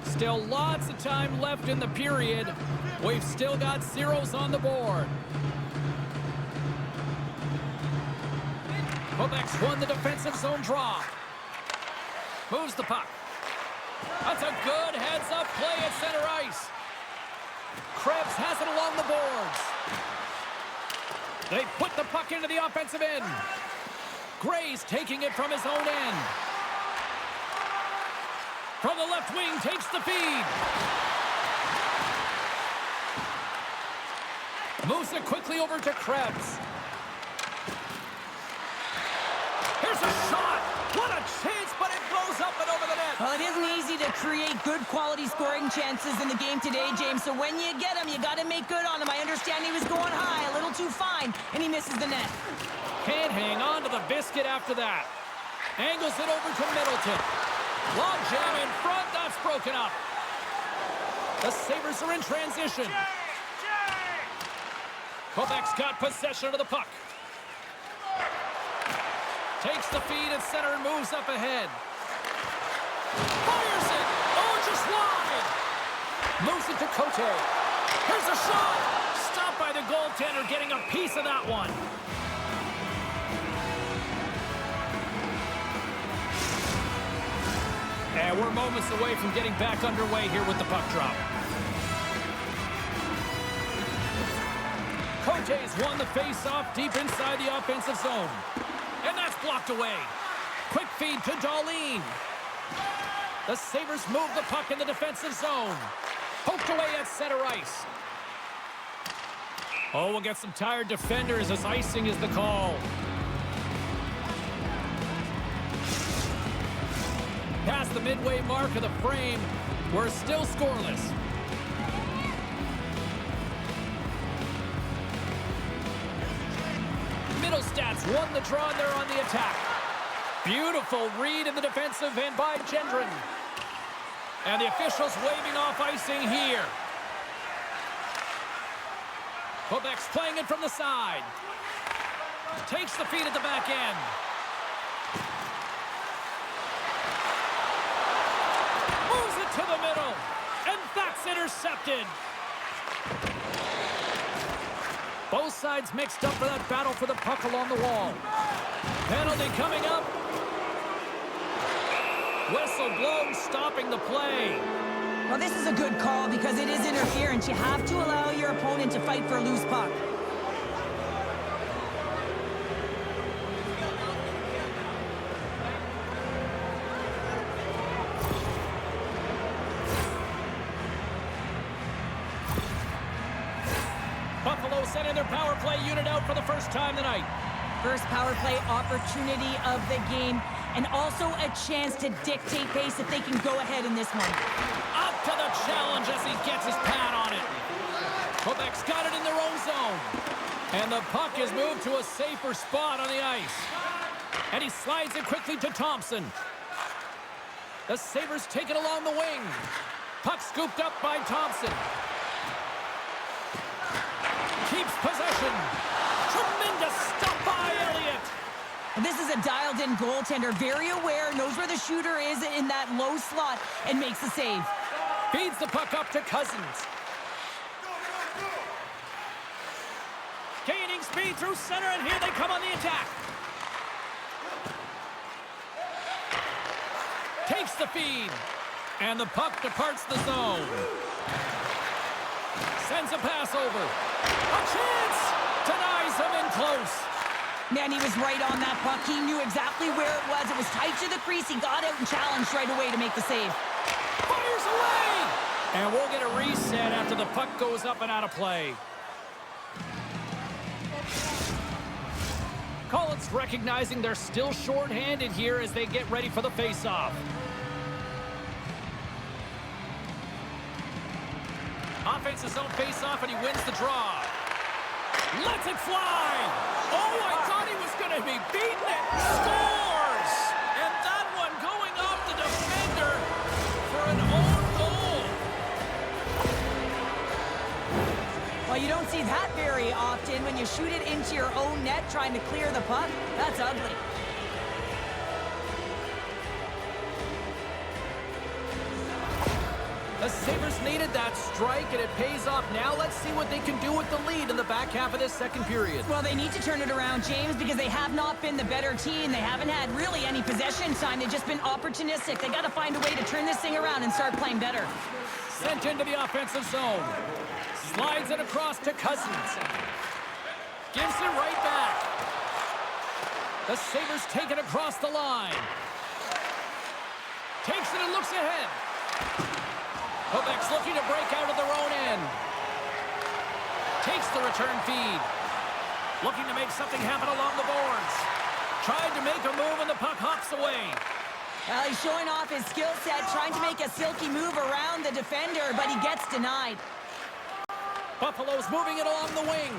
Speaker 1: Still lots of time left in the period. We've still got zeros on the board. Quebec's won the defensive zone draw. Moves the puck. That's a good heads-up play at center ice. Krebs has it along the boards. They put the puck into the offensive end. Gray's taking it from his own end. From the left wing, takes the feed. Moves it quickly over to Krebs. Here's a shot. What a chance, but it blows goes up and over the net.
Speaker 2: Well, it isn't easy to create good quality scoring chances in the game today, James. So when you get them, you got to make good on them. I understand he was going high, a little too fine, and he misses the net.
Speaker 1: Can't hang on to the biscuit after that. Angles it over to Middleton. Long jam in front. That's broken up. The Sabres are in transition. Quebec's got possession of the puck. Takes the feed at center and moves up ahead. Fires it! Oh, just wide! Moves it to Cote. Here's a shot! Stopped by the goaltender, getting a piece of that one. And we're moments away from getting back underway here with the puck drop. Cote's won the face-off deep inside the offensive zone. And that's blocked away. Quick feed to Darlene. The Sabres move the puck in the defensive zone. Poked away at center ice. Oh, we'll get some tired defenders as icing is the call. Past the midway mark of the frame, we're still scoreless. Middlestats won the draw there on the attack. Beautiful read in the defensive end by Gendron. And the officials waving off icing here. Quebec's playing it from the side. Takes the feed at the back end. Moves it to the middle. And that's intercepted. Both sides mixed up for that battle for the puck along the wall. Penalty coming up. Whistle blown, stopping the play.
Speaker 2: Well, this is a good call because it is interference. You have to allow your opponent to fight for a loose puck.
Speaker 1: Buffalo sending their power play unit out for the first time tonight.
Speaker 2: First power play opportunity of the game, and also a chance to dictate pace if they can go ahead in this one.
Speaker 1: Up to the challenge as he gets his pad on it. Quebec's got it in their own zone. And the puck is moved to a safer spot on the ice. And he slides it quickly to Thompson. The Sabres take it along the wing. Puck scooped up by Thompson. Keeps possession. Tremendous stop by Elliott.
Speaker 2: This is a dialed-in goaltender, very aware, knows where the shooter is in that low slot, and makes the save.
Speaker 1: Feeds the puck up to Cousins. Gaining speed through center, and here they come on the attack. Takes the feed. And the puck departs the zone. Sends a pass over. A chance! Denies him in close.
Speaker 2: Man, he was right on that puck. He knew exactly where it was. It was tight to the crease. He got out and challenged right away to make the save.
Speaker 1: Fires away! And we'll get a reset after the puck goes up and out of play. Collins recognizing they're still short-handed here as they get ready for the face-off. Offensive zone face-off, and he wins the draw. Lets it fly! Oh, I thought he was going to be beaten. It scores! And that one going off the defender for an own goal.
Speaker 2: Well, you don't see that very often when you shoot it into your own net trying to clear the puck. That's ugly.
Speaker 1: The Sabres needed that strike, and it pays off. Now let's see what they can do with the lead in the back half of this second period.
Speaker 2: Well, they need to turn it around, James, because they have not been the better team. They haven't had really any possession time. They've just been opportunistic. They got to find a way to turn this thing around and start playing better.
Speaker 1: Sent into the offensive zone. Slides it across to Cousins. Gives it right back. The Sabres take it across the line. Takes it and looks ahead. Quebec's looking to break out of their own end. Takes the return feed. Looking to make something happen along the boards. Tried to make a move and the puck hops away.
Speaker 2: Well, he's showing off his skill set, trying to make a silky move around the defender, but he gets denied.
Speaker 1: Buffalo's moving it along the wing.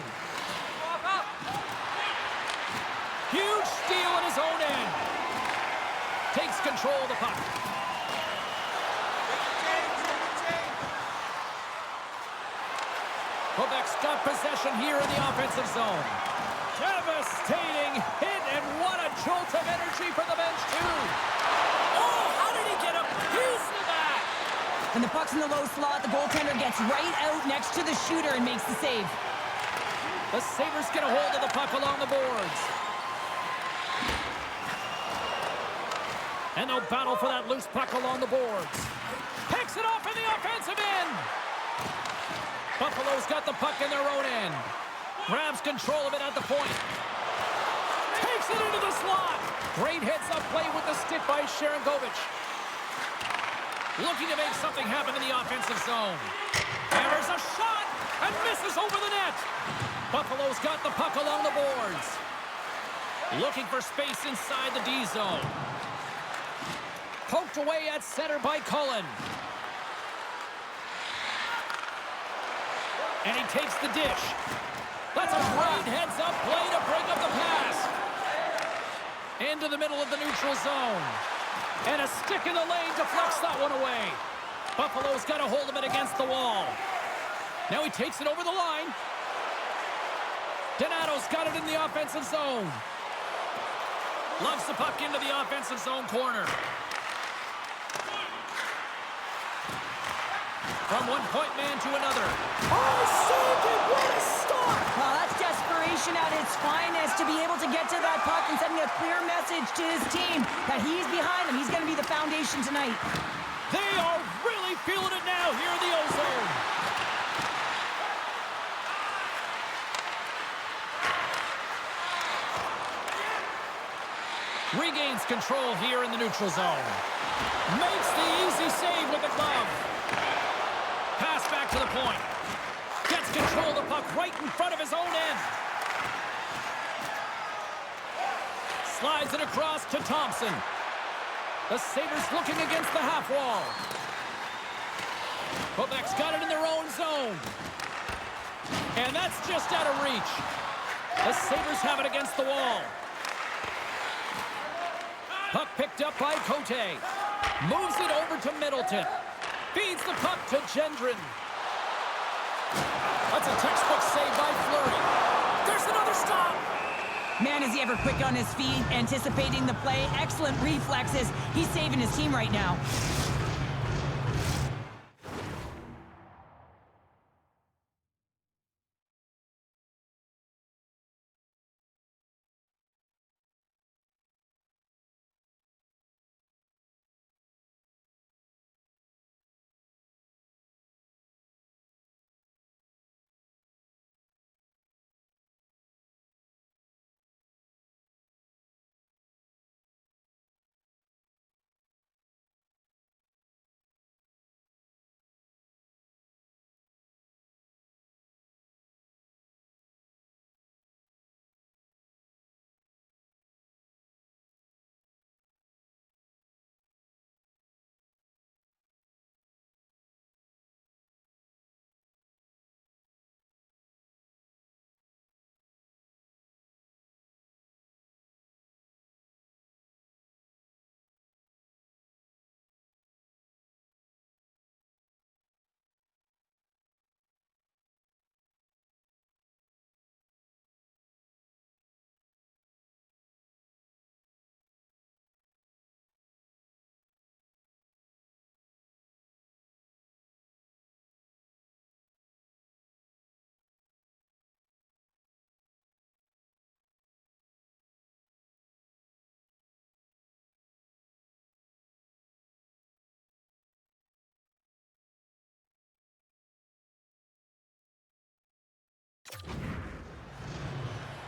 Speaker 1: Huge steal in his own end. Takes control of the puck. Quebec's got possession here in the offensive zone. Devastating hit, and what a jolt of energy for the bench, too. Oh, how did he get a piece of that?
Speaker 2: When the puck's in the low slot, the goaltender gets right out next to the shooter and makes the save.
Speaker 1: The Sabres get a hold of the puck along the boards. And they'll battle for that loose puck along the boards. Picks it off in the offensive end. Buffalo's got the puck in their own end. Grabs control of it at the point. Takes it into the slot. Great heads-up play with the stick by Sharangovich. Looking to make something happen in the offensive zone. Hammers a shot and misses over the net. Buffalo's got the puck along the boards. Looking for space inside the D zone. Poked away at center by Cullen. And he takes the dish. That's a great heads-up play to break up the pass. Into the middle of the neutral zone. And a stick in the lane deflects that one away. Buffalo's got a hold of it against the wall. Now he takes it over the line. Donato's got it in the offensive zone. Loves the puck into the offensive zone corner. From one point man to another. Oh, saved it! What a stop!
Speaker 2: Well, that's desperation at its finest to be able to get to that puck and sending a clear message to his team that he's behind them. He's going to be the foundation tonight.
Speaker 1: They are really feeling it now here in the O-Zone. Regains control here in the neutral zone. Makes the easy save with the glove. Pass back to the point. Gets control of the puck right in front of his own end. Slides it across to Thompson. The Sabres looking against the half wall. Quebec's got it in their own zone. And that's just out of reach. The Sabres have it against the wall. Puck picked up by Cote. Moves it over to Middleton. Feeds the puck to Gendron. That's a textbook save by Fleury. There's another stop.
Speaker 2: Man, is he ever quick on his feet, anticipating the play. Excellent reflexes. He's saving his team right now.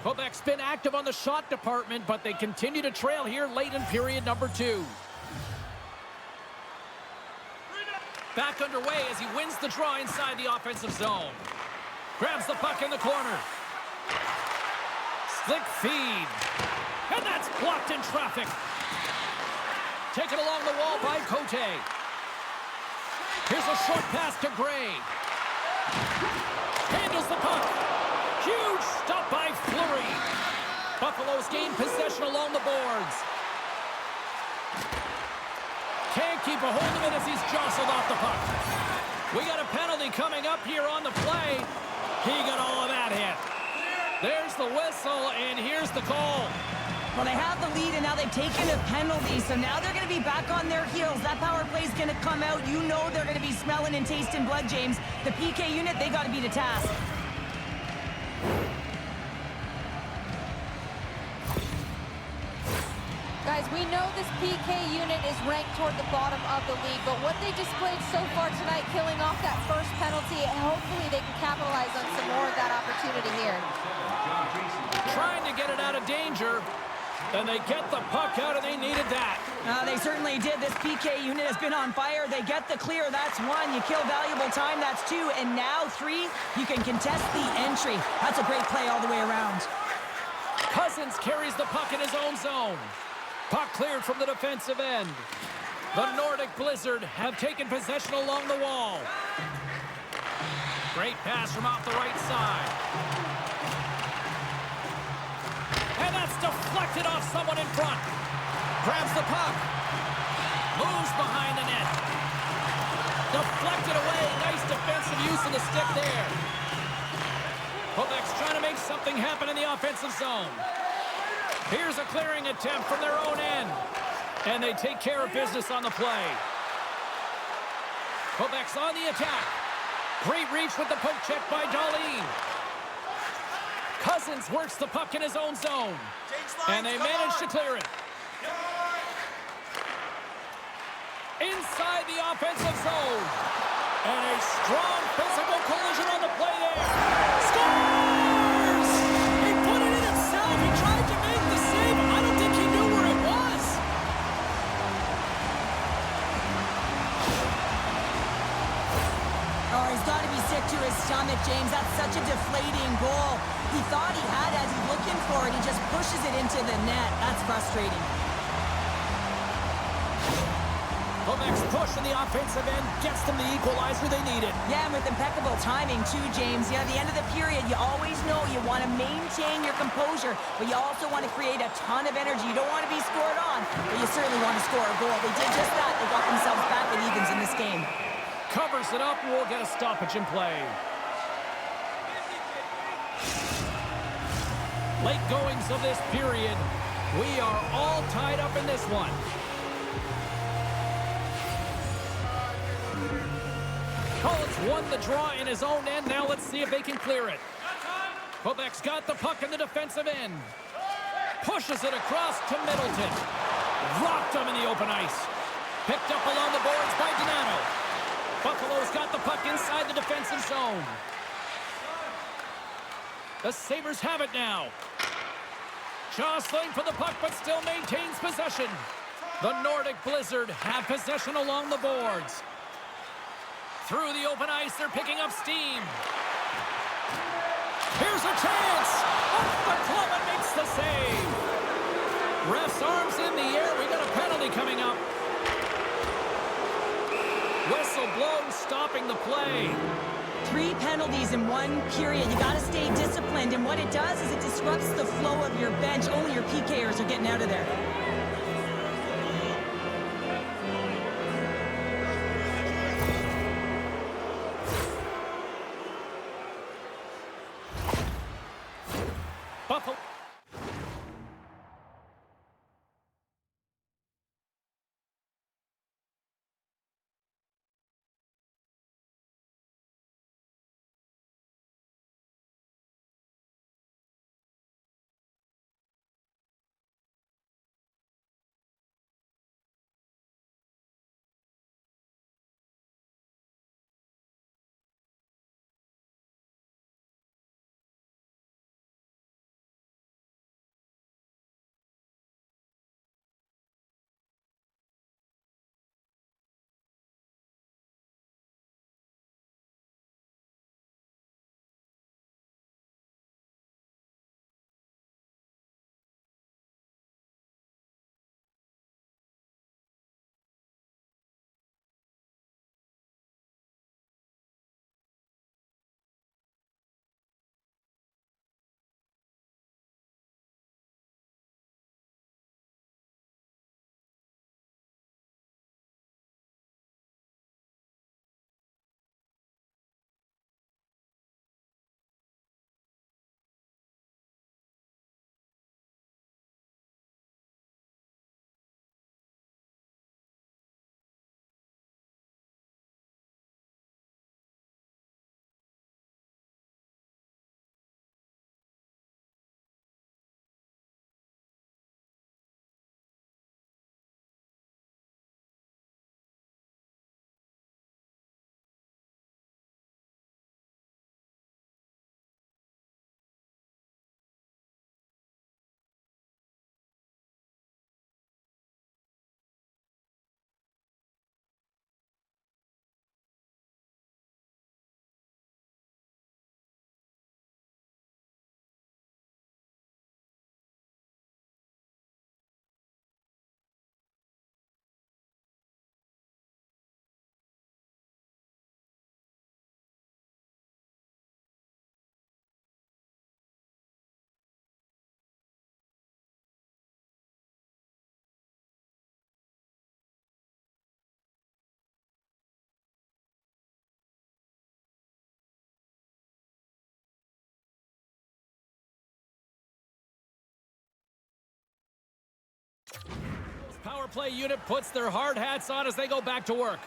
Speaker 1: Quebec's been active on the shot department, but they continue to trail here late in period number 2. Back underway as he wins the draw inside the offensive zone. Grabs the puck in the corner. Slick feed. And that's blocked in traffic. Taken along the wall by Cote. Here's a short pass to Gray. Handles the puck. Huge stop by Fleury. Buffalo's gained possession along the boards. Can't keep a hold of it as he's jostled off the puck. We got a penalty coming up here on the play. He got all of that hit. There's the whistle, and here's the call.
Speaker 2: Well, they have the lead, and now they've taken a penalty, so now they're going to be back on their heels. That power play is going to come out. You know they're going to be smelling and tasting blood, James. The PK unit, they got to be the task.
Speaker 3: Guys, we know this PK unit is ranked toward the bottom of the league, but what they displayed so far tonight, killing off that first penalty, hopefully they can capitalize on some more of that opportunity here.
Speaker 1: Trying to get it out of danger, and they get the puck out, and they needed that.
Speaker 2: They certainly did. This PK unit has been on fire. They get the clear. That's one. You kill valuable time. That's two. And now three, you can contest the entry. That's a great play all the way around.
Speaker 1: Cousins carries the puck in his own zone. Puck cleared from the defensive end. The Nordic Blizzard have taken possession along the wall. Great pass from off the right side. And that's deflected off someone in front. Grabs the puck. Moves behind the net. Deflected away. Nice defensive use of the stick there. Quebec's trying to make something happen in the offensive zone. Here's a clearing attempt from their own end. And they take care of business on the play. Quebec's on the attack. Great reach with the poke check by Darlene. Cousins works the puck in his own zone. And they manage to clear it. Inside the offensive zone. And a strong physical collision on the play there. Scores! He put it in himself. He tried to make the save. I don't think he knew where it was.
Speaker 2: Oh, he's got to be sick to his stomach, James. That's such a deflating goal. He thought he had as he's looking for it. He just pushes it into the net. That's frustrating.
Speaker 1: Quebec's push in the offensive end gets them the equalizer they needed.
Speaker 2: Yeah, and with impeccable timing, too, James. You know, at the end of the period, you always know you want to maintain your composure, but you also want to create a ton of energy. You don't want to be scored on, but you certainly want to score a goal. They did just that. They got themselves back at evens in this game.
Speaker 1: Covers it up. We'll get a stoppage in play. Late goings of this period. We are all tied up in this one. Collins won the draw in his own end. Now let's see if they can clear it. Quebec's got the puck in the defensive end. Pushes it across to Middleton. Rocked him in the open ice. Picked up along the boards by Donato. Buffalo's got the puck inside the defensive zone. The Sabres have it now. Jostling for the puck, but still maintains possession. The Nordic Blizzard have possession along the boards. Through the open ice, they're picking up steam. Here's a chance. Off the club and makes the save. Ref's arms in the air. We got a penalty coming up. Whistle blown, stopping the play.
Speaker 2: 3 penalties in 1 period. You got to stay disciplined, and what it does is it disrupts the flow of your bench. Only your PKers are getting out of there.
Speaker 1: power play unit puts their hard hats on as they go back to work.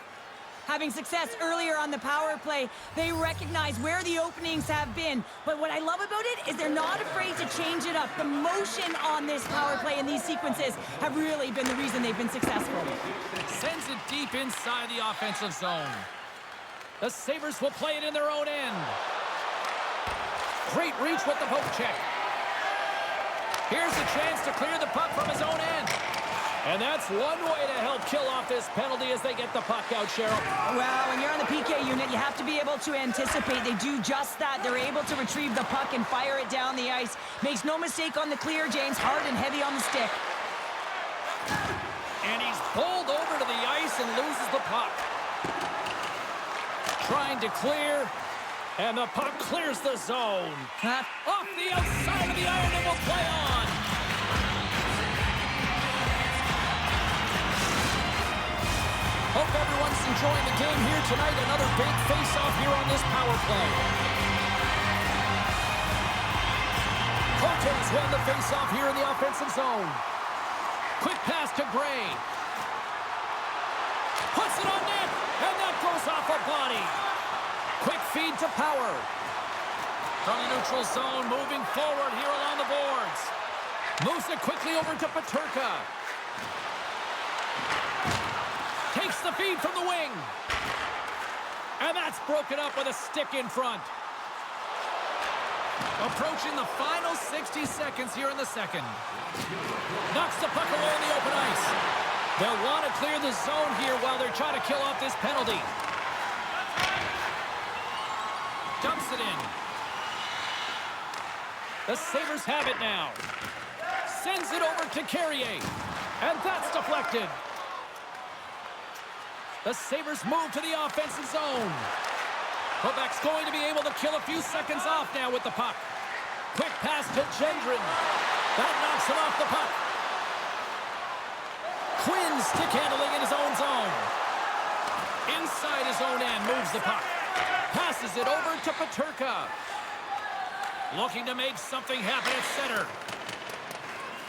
Speaker 2: Having success earlier on the power play, they recognize where the openings have been. But what I love about it is they're not afraid to change it up. The motion on this power play and these sequences have really been the reason they've been successful.
Speaker 1: Sends it deep inside the offensive zone. The Sabres will play it in their own end. Great reach with the poke check. Here's a chance to clear the puck from his own end. And that's one way to help kill off this penalty as they get the puck out, Cheryl.
Speaker 2: Well, when you're on the PK unit, you have to be able to anticipate. They do just that. They're able to retrieve the puck and fire it down the ice. Makes no mistake on the clear, James. Hard and heavy on the stick.
Speaker 1: And he's pulled over to the ice and loses the puck. Trying to clear, and the puck clears the zone. Off the outside of the iron and will play on. Hope everyone's enjoying the game here tonight. Another big face-off here on this power play. Cortez won the face-off here in the offensive zone. Quick pass to Gray. Puts it on net, and that goes off a body. Quick feed to Power. From the neutral zone, moving forward here along the boards. Moves it quickly over to Peterka. Takes the feed from the wing. And that's broken up with a stick in front. Approaching the final 60 seconds here in the second. Knocks the puck away in the open ice. They'll want to clear the zone here while they're trying to kill off this penalty. Dumps it in. The Sabres have it now. Sends it over to Carrier. And that's deflected. The Sabres move to the offensive zone. Quebec's going to be able to kill a few seconds off now with the puck. Quick pass to Gendron. That knocks him off the puck. Quinn stick handling in his own zone. Inside his own end, moves the puck. Passes it over to Peterka. Looking to make something happen at center.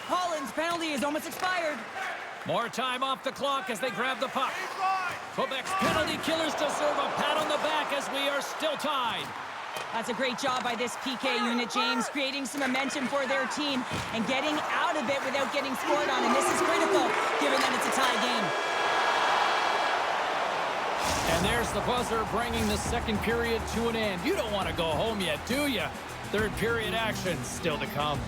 Speaker 2: Holland's penalty is almost expired.
Speaker 1: More time off the clock as they grab the puck. Quebec's penalty killers deserve a pat on the back as we are still tied.
Speaker 2: That's a great job by this PK unit, James, creating some momentum for their team and getting out of it without getting scored on. And this is critical, given that it's a tie game.
Speaker 1: And there's the buzzer bringing the second period to an end. You don't want to go home yet, do you? Third period action still to come.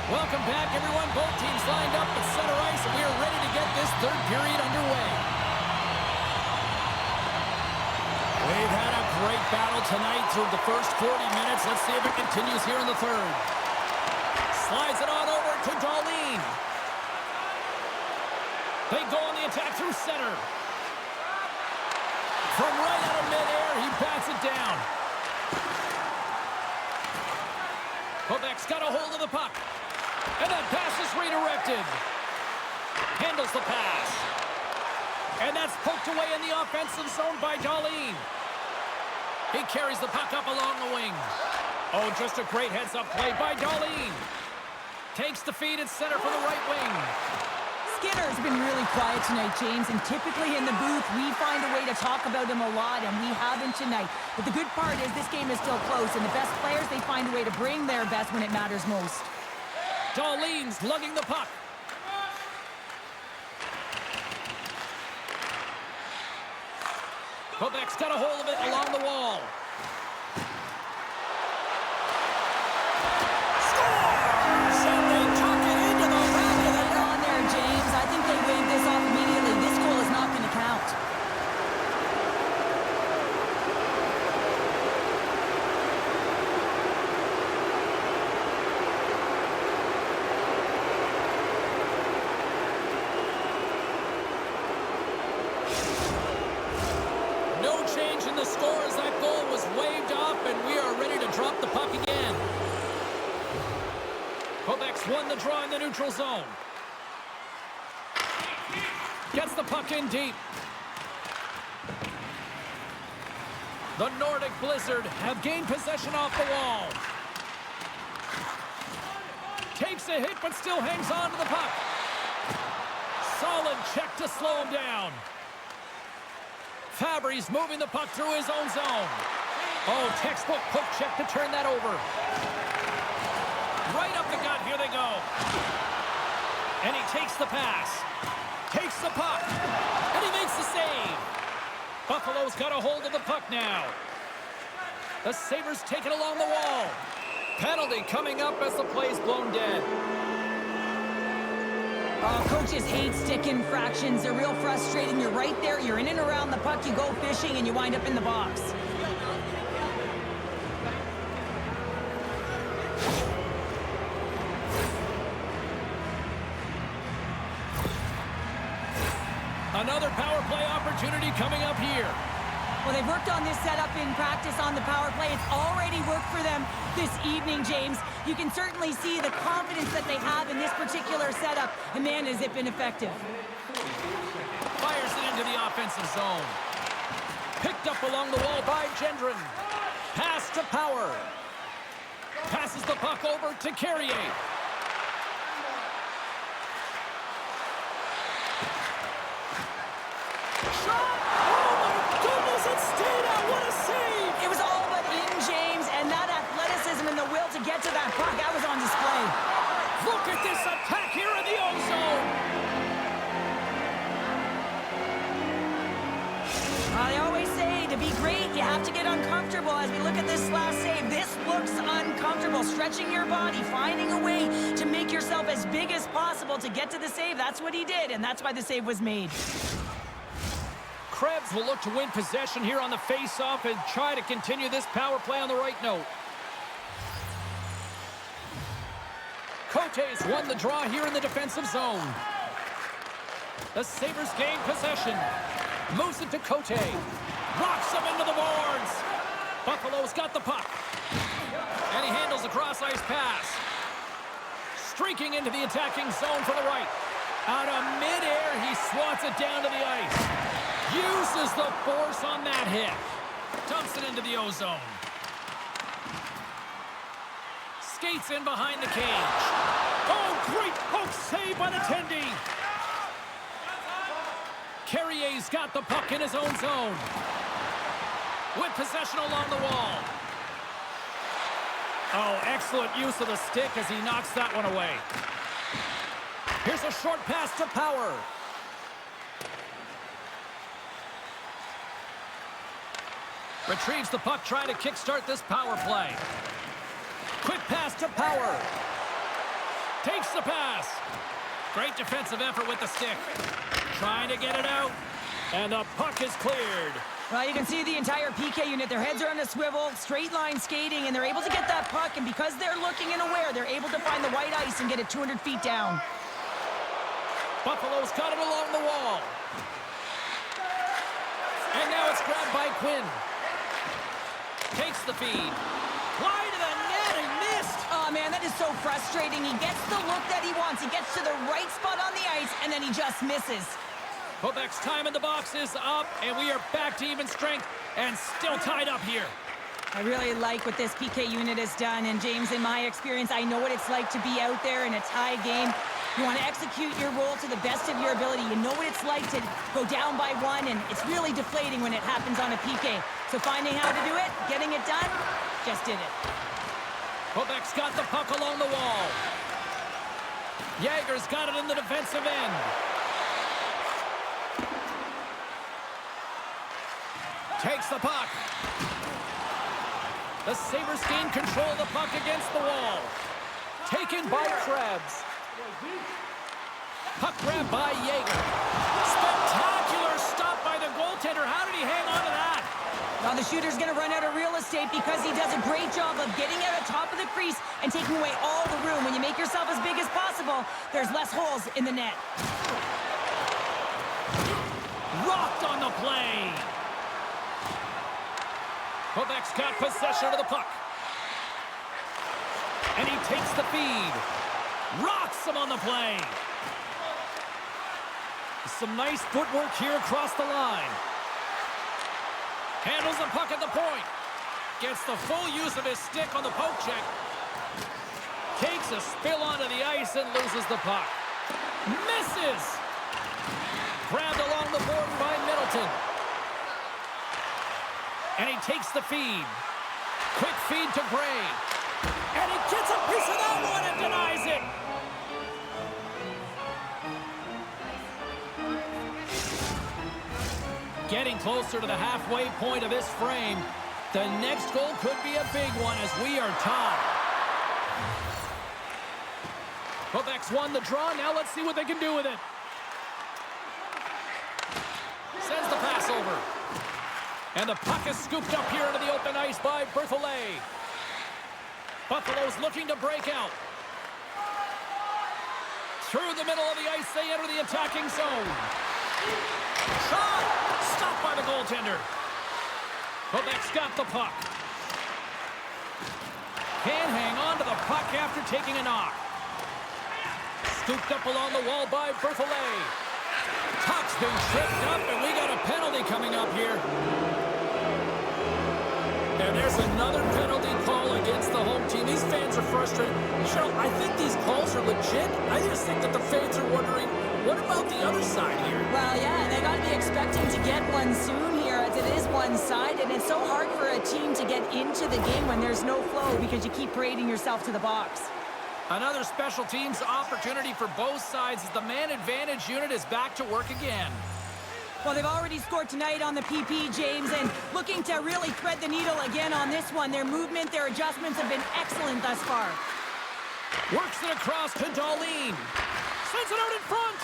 Speaker 1: Welcome back, everyone. Both teams lined up at center ice, and we are ready to get this third period underway. We've had a great battle tonight through the first 40 minutes. Let's see if it continues here in the third. Slides it on over to Darlene. They go on the attack through center. From right out of midair, he bats it down. Quebec's got a hold of the puck. And that pass is redirected. Handles the pass. And that's poked away in the offensive zone by Darlene. He carries the puck up along the wing. Oh, just a great heads-up play by Darlene. Takes the feed at center for the right wing.
Speaker 2: Skinner's been really quiet tonight, James, and typically in the booth, we find a way to talk about him a lot, and we haven't tonight. But the good part is this game is still close, and the best players, they find a way to bring their best when it matters most.
Speaker 1: Darlene's lugging the puck. Quebec's got a hold of it along the wall. Scores! And they tuck it into the back of the net.
Speaker 2: On there, James. I think they waved this off immediately. This goal is not going to count.
Speaker 1: No change in the score as that goal was waved off, and we are ready to drop the puck again. Quebec's won the draw in the neutral zone. Gets the puck in deep. The Nordic Blizzard have gained possession off the wall. Takes a hit, but still hangs on to the puck. Solid check to slow him down. Fabry's moving the puck through his own zone. Oh, textbook poke check to turn that over. Right up the gut, here they go. And he takes the pass. Takes the puck. And he makes the save. Buffalo's got a hold of the puck now. The Sabres take it along the wall. Penalty coming up as the play's blown dead.
Speaker 2: Oh, coaches hate stick infractions. They're real frustrating. You're right there. You're in and around the puck. You go fishing, and you wind up in the box.
Speaker 1: Another power play opportunity coming up here.
Speaker 2: Well, they've worked on this setup in practice on the power play. It's already worked for them this evening, James. You can certainly see the confidence that they have in this particular setup. And man, has it been effective.
Speaker 1: Fires it into the offensive zone. Picked up along the wall by Gendron. Pass to Power. Passes the puck over to Carrier. Shot! Oh my goodness, it stayed out. What a save!
Speaker 2: It was all but in, James, and that athleticism and the will to get to that puck, that was on display.
Speaker 1: Look at this attack here in the O-zone!
Speaker 2: They always say to be great, you have to get uncomfortable. As we look at this last save, this looks uncomfortable. Stretching your body, finding a way to make yourself as big as possible to get to the save. That's what he did, and that's why the save was made.
Speaker 1: Krebs will look to win possession here on the face-off and try to continue this power play on the right note. Cote's won the draw here in the defensive zone. The Sabres gain possession. Moves it to Cote. Rocks him into the boards. Buffalo's got the puck. And he handles the cross-ice pass. Streaking into the attacking zone for the right. Out of midair, he swats it down to the ice. Uses the force on that hit. Dumps it into the O-zone. Skates in behind the cage. Oh, great poke save by the Tendy. Carrier's got the puck in his own zone. With possession along the wall. Oh, excellent use of the stick as he knocks that one away. Here's a short pass to Power. Retrieves the puck, trying to kickstart this power play. Quick pass to Power. Takes the pass. Great defensive effort with the stick. Trying to get it out. And the puck is cleared.
Speaker 2: Well, you can see the entire PK unit. Their heads are on a swivel, straight line skating, and they're able to get that puck. And because they're looking and aware, they're able to find the white ice and get it 200 feet down.
Speaker 1: Buffalo's got it along the wall. And now it's grabbed by Quinn. Takes the feed. Wide of the net and missed.
Speaker 2: Oh, man, that is so frustrating. He gets the look that he wants. He gets to the right spot on the ice, and then he just misses.
Speaker 1: Quebec's time in the box is up, and we are back to even strength and still tied up here.
Speaker 2: I really like what this PK unit has done, and James, in my experience, I know what it's like to be out there in a tie game. You want to execute your role to the best of your ability. You know what it's like to go down by one, and it's really deflating when it happens on a PK. So finding how to do it, getting it done, just did it.
Speaker 1: Quebec's got the puck along the wall. Jaeger's got it in the defensive end. Takes the puck. The Sabres gain control of the puck against the wall. Taken by Krebs. Puck grab by Jaeger. Spectacular stop by the goaltender. How did he hang on to that?
Speaker 2: Now the shooter's going to run out of real estate because he does a great job of getting out of top of the crease and taking away all the room. When you make yourself as big as possible, there's less holes in the net.
Speaker 1: Rocked on the play. Quebec's got possession of the puck. And he takes the feed. Rocks him on the play. Some nice footwork here across the line. Handles the puck at the point. Gets the full use of his stick on the poke check. Takes a spill onto the ice and loses the puck. Misses. Grabbed along the board by Middleton. And he takes the feed. Quick feed to Gray. And he gets a piece of that one and denies it. Getting closer to the halfway point of this frame. The next goal could be a big one as we are tied. Quebec's won the draw. Now let's see what they can do with it. Sends the pass over. And the puck is scooped up here into the open ice by Berthollet. Buffalo's looking to break out. Through the middle of the ice, they enter the attacking zone. Shot! Stopped by the goaltender. Quebec's got the puck. Can't hang on to the puck after taking a knock. Scooped up along the wall by Berthollet. Puck's been tripped up, and we got a penalty coming up here. And there's another penalty call against the home team. These fans are frustrated. Cheryl, I think these calls are legit. I just think that the fans are wondering, what about the other side here?
Speaker 2: Well, yeah, they got to be expecting to get one soon here, as it is one-sided. And it's so hard for a team to get into the game when there's no flow because you keep parading yourself to the box.
Speaker 1: Another special teams opportunity for both sides as the man advantage unit is back to work again.
Speaker 2: Well, they've already scored tonight on the PP, James, and looking to really thread the needle again on this one. Their movement, their adjustments have been excellent thus far.
Speaker 1: Works it across to Darlene. Sends it out in front.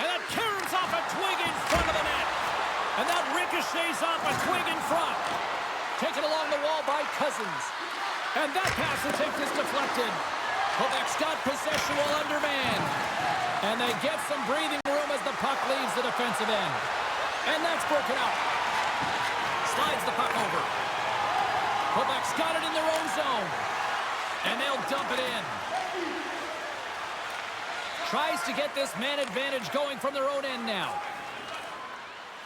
Speaker 1: And that caroms off a twig in front of the net. And that ricochets off a twig in front. Taken along the wall by Cousins. And that pass attempt is deflected. Quebec's got possession while undermanned. And they get some breathing room as the puck leaves the defensive end. And that's broken out. Slides the puck over. Quebec's got it in their own zone. And they'll dump it in. Tries to get this man advantage going from their own end now.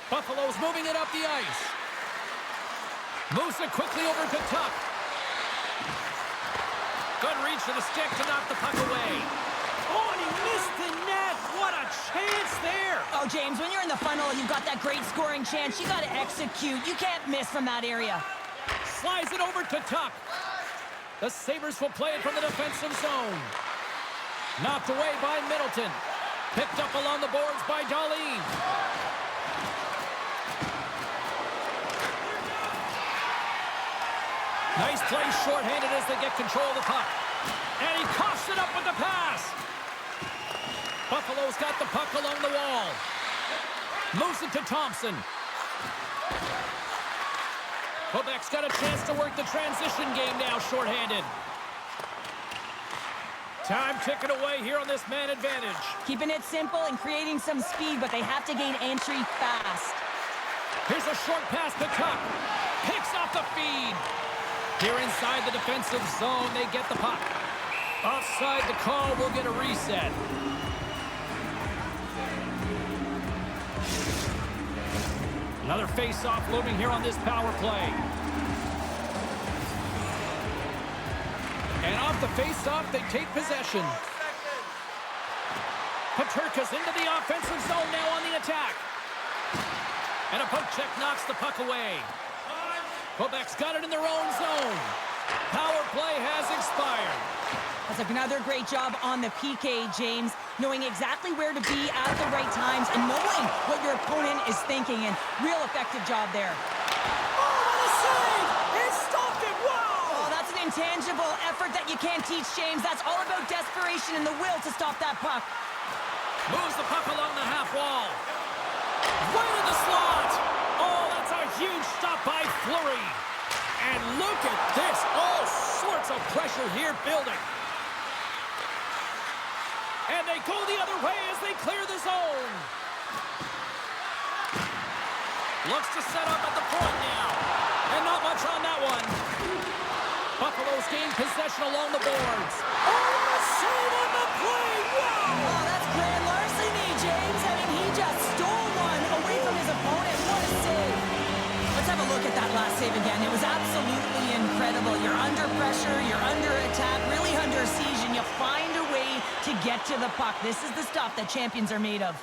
Speaker 1: Buffalo's moving it up the ice. Moves it quickly over to Tuck. Good reach to the stick to knock the puck away. Oh, and he missed the net. What a chance there.
Speaker 2: Oh, James, when you're in the funnel and you've got that great scoring chance, you got to execute. You can't miss from that area.
Speaker 1: Slides it over to Tuck. The Sabres will play it from the defensive zone. Knocked away by Middleton. Picked up along the boards by Darlene. Nice play shorthanded as they get control of the puck. And he coughs it up with the pass. Buffalo's got the puck along the wall. Moves it to Thompson. Quebec's got a chance to work the transition game now, shorthanded. Time ticking away here on this man advantage.
Speaker 2: Keeping it simple and creating some speed, but they have to gain entry fast.
Speaker 1: Here's a short pass to Tuck. Picks off the feed. Here inside the defensive zone, they get the puck. Offside the call, will get a reset. Another face-off looming here on this power play. And off the face-off, they take possession. Paterka's into the offensive zone now on the attack. And a poke check knocks the puck away. Quebec's got it in their own zone. Power play has expired.
Speaker 2: That's another great job on the PK, James. Knowing exactly where to be at the right times and knowing what your opponent is thinking. And real effective job there.
Speaker 1: Oh, what a save! He stopped it! Wow!
Speaker 2: Oh, that's an intangible effort that you can't teach, James. That's all about desperation and the will to stop that puck.
Speaker 1: Moves the puck along the half wall. Right in the slot! Oh, that's a huge stop by Fleury. And look at this. All sorts of pressure here building. And they go the other way as they clear the zone. Looks to set up at the point now. And not much on that one. Buffalo's gained possession along the boards. Oh, what a save on the play! Wow!
Speaker 2: Oh, that's grand larceny, James. I mean, he just stole one away from his opponent. What a save. Let's have a look at that last save again. It was absolutely incredible. You're under pressure, you're under attack, really under siege, and you find a way to get to the puck. This is the stuff that champions are made of.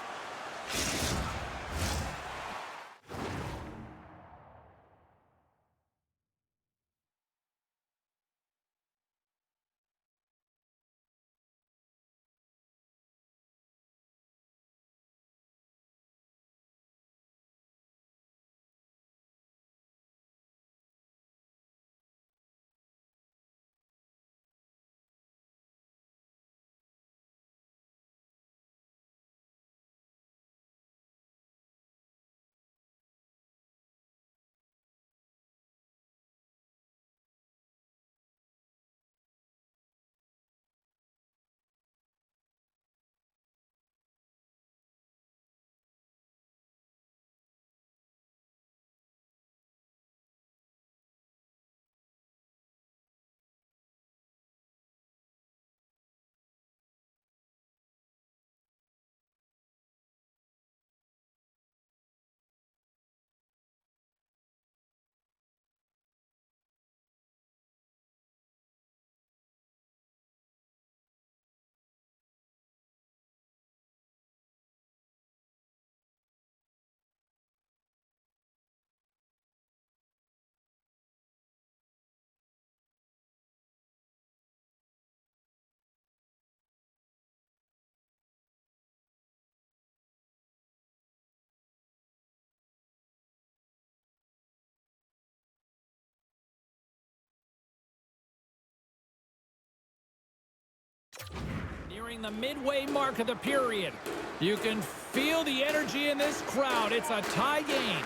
Speaker 1: Nearing the midway mark of the period. You can feel the energy in this crowd. It's a tie game.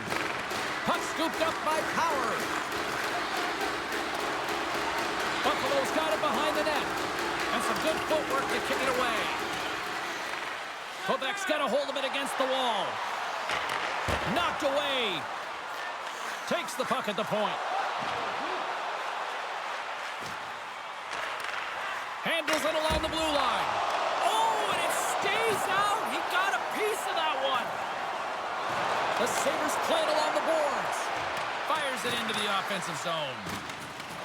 Speaker 1: Puck scooped up by Power. Buffalo's got it behind the net. And some good footwork to kick it away. Quebec's got a hold of it against the wall. Knocked away. Takes the puck at the point. Handles it along the blue line. Oh, and it stays out. He got a piece of that one. The Sabres play it along the boards. Fires it into the offensive zone.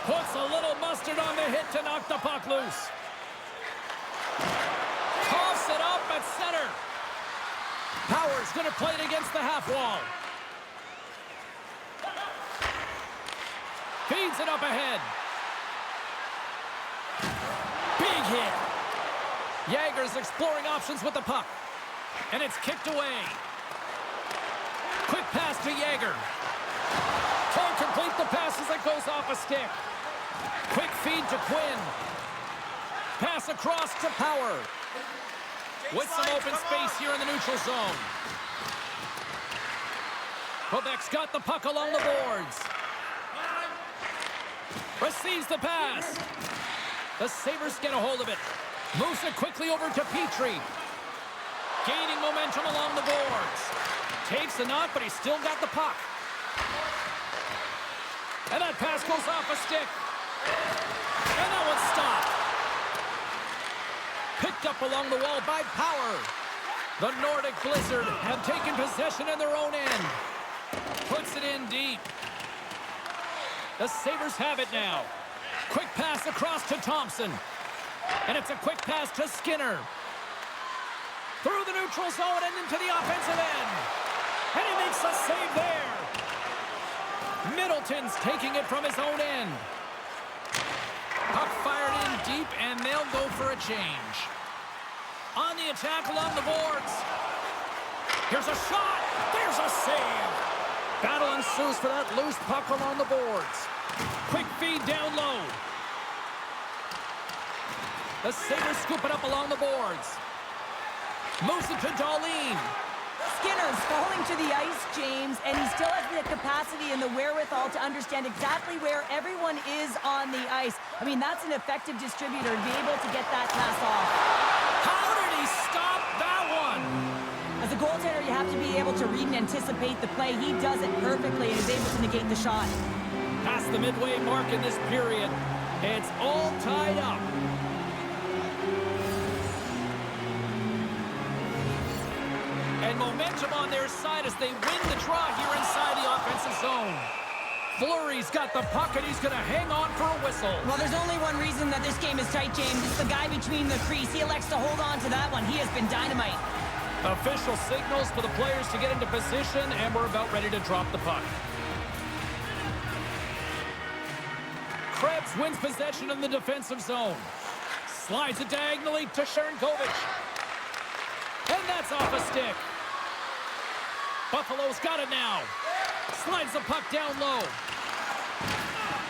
Speaker 1: Puts a little mustard on the hit to knock the puck loose. Coughs it up at center. Power's going to play it against the half wall. Feeds it up ahead. Big hit. Jaeger's exploring options with the puck. And it's kicked away. Quick pass to Jaeger. Can't complete the pass as it goes off a stick. Quick feed to Quinn. Pass across to Power. with some open space here in the neutral zone. Quebec's got the puck along the boards. Receives the pass. The Sabres get a hold of it. Moves it quickly over to Petrie. Gaining momentum along the boards. Takes the knock, but he's still got the puck. And that pass goes off a stick. And that one's stopped. Picked up along the wall by Power. The Nordic Blizzard have taken possession in their own end. Puts it in deep. The Sabres have it now. Quick pass across to Thompson. And it's a quick pass to Skinner. Through the neutral zone and into the offensive end. And he makes a save there. Middleton's taking it from his own end. Puck fired in deep, and they'll go for a change. On the attack along the boards. Here's a shot. There's a save. Battle ensues for that loose puck along the boards. Quick feed down low. The Sabres scoop it up along the boards. Moves it to Darlene.
Speaker 2: Skinner's falling to the ice, James, and he still has the capacity and the wherewithal to understand exactly where everyone is on the ice. I mean, that's an effective distributor to be able to get that pass off.
Speaker 1: How did he stop that one?
Speaker 2: As a goaltender, you have to be able to read and anticipate the play. He does it perfectly and is able to negate the shot.
Speaker 1: Past the midway mark in this period, it's all tied up. And momentum on their side as they win the draw here inside the offensive zone. Fleury's got the puck, and he's going to hang on for a whistle.
Speaker 2: Well, there's only one reason that this game is tight, James. It's the guy between the crease. He elects to hold on to that one. He has been dynamite.
Speaker 1: Official signals for the players to get into position, and we're about ready to drop the puck. Krebs wins possession in the defensive zone. Slides it diagonally to Sharangovich. And that's off a stick. Buffalo's got it now. Slides the puck down low.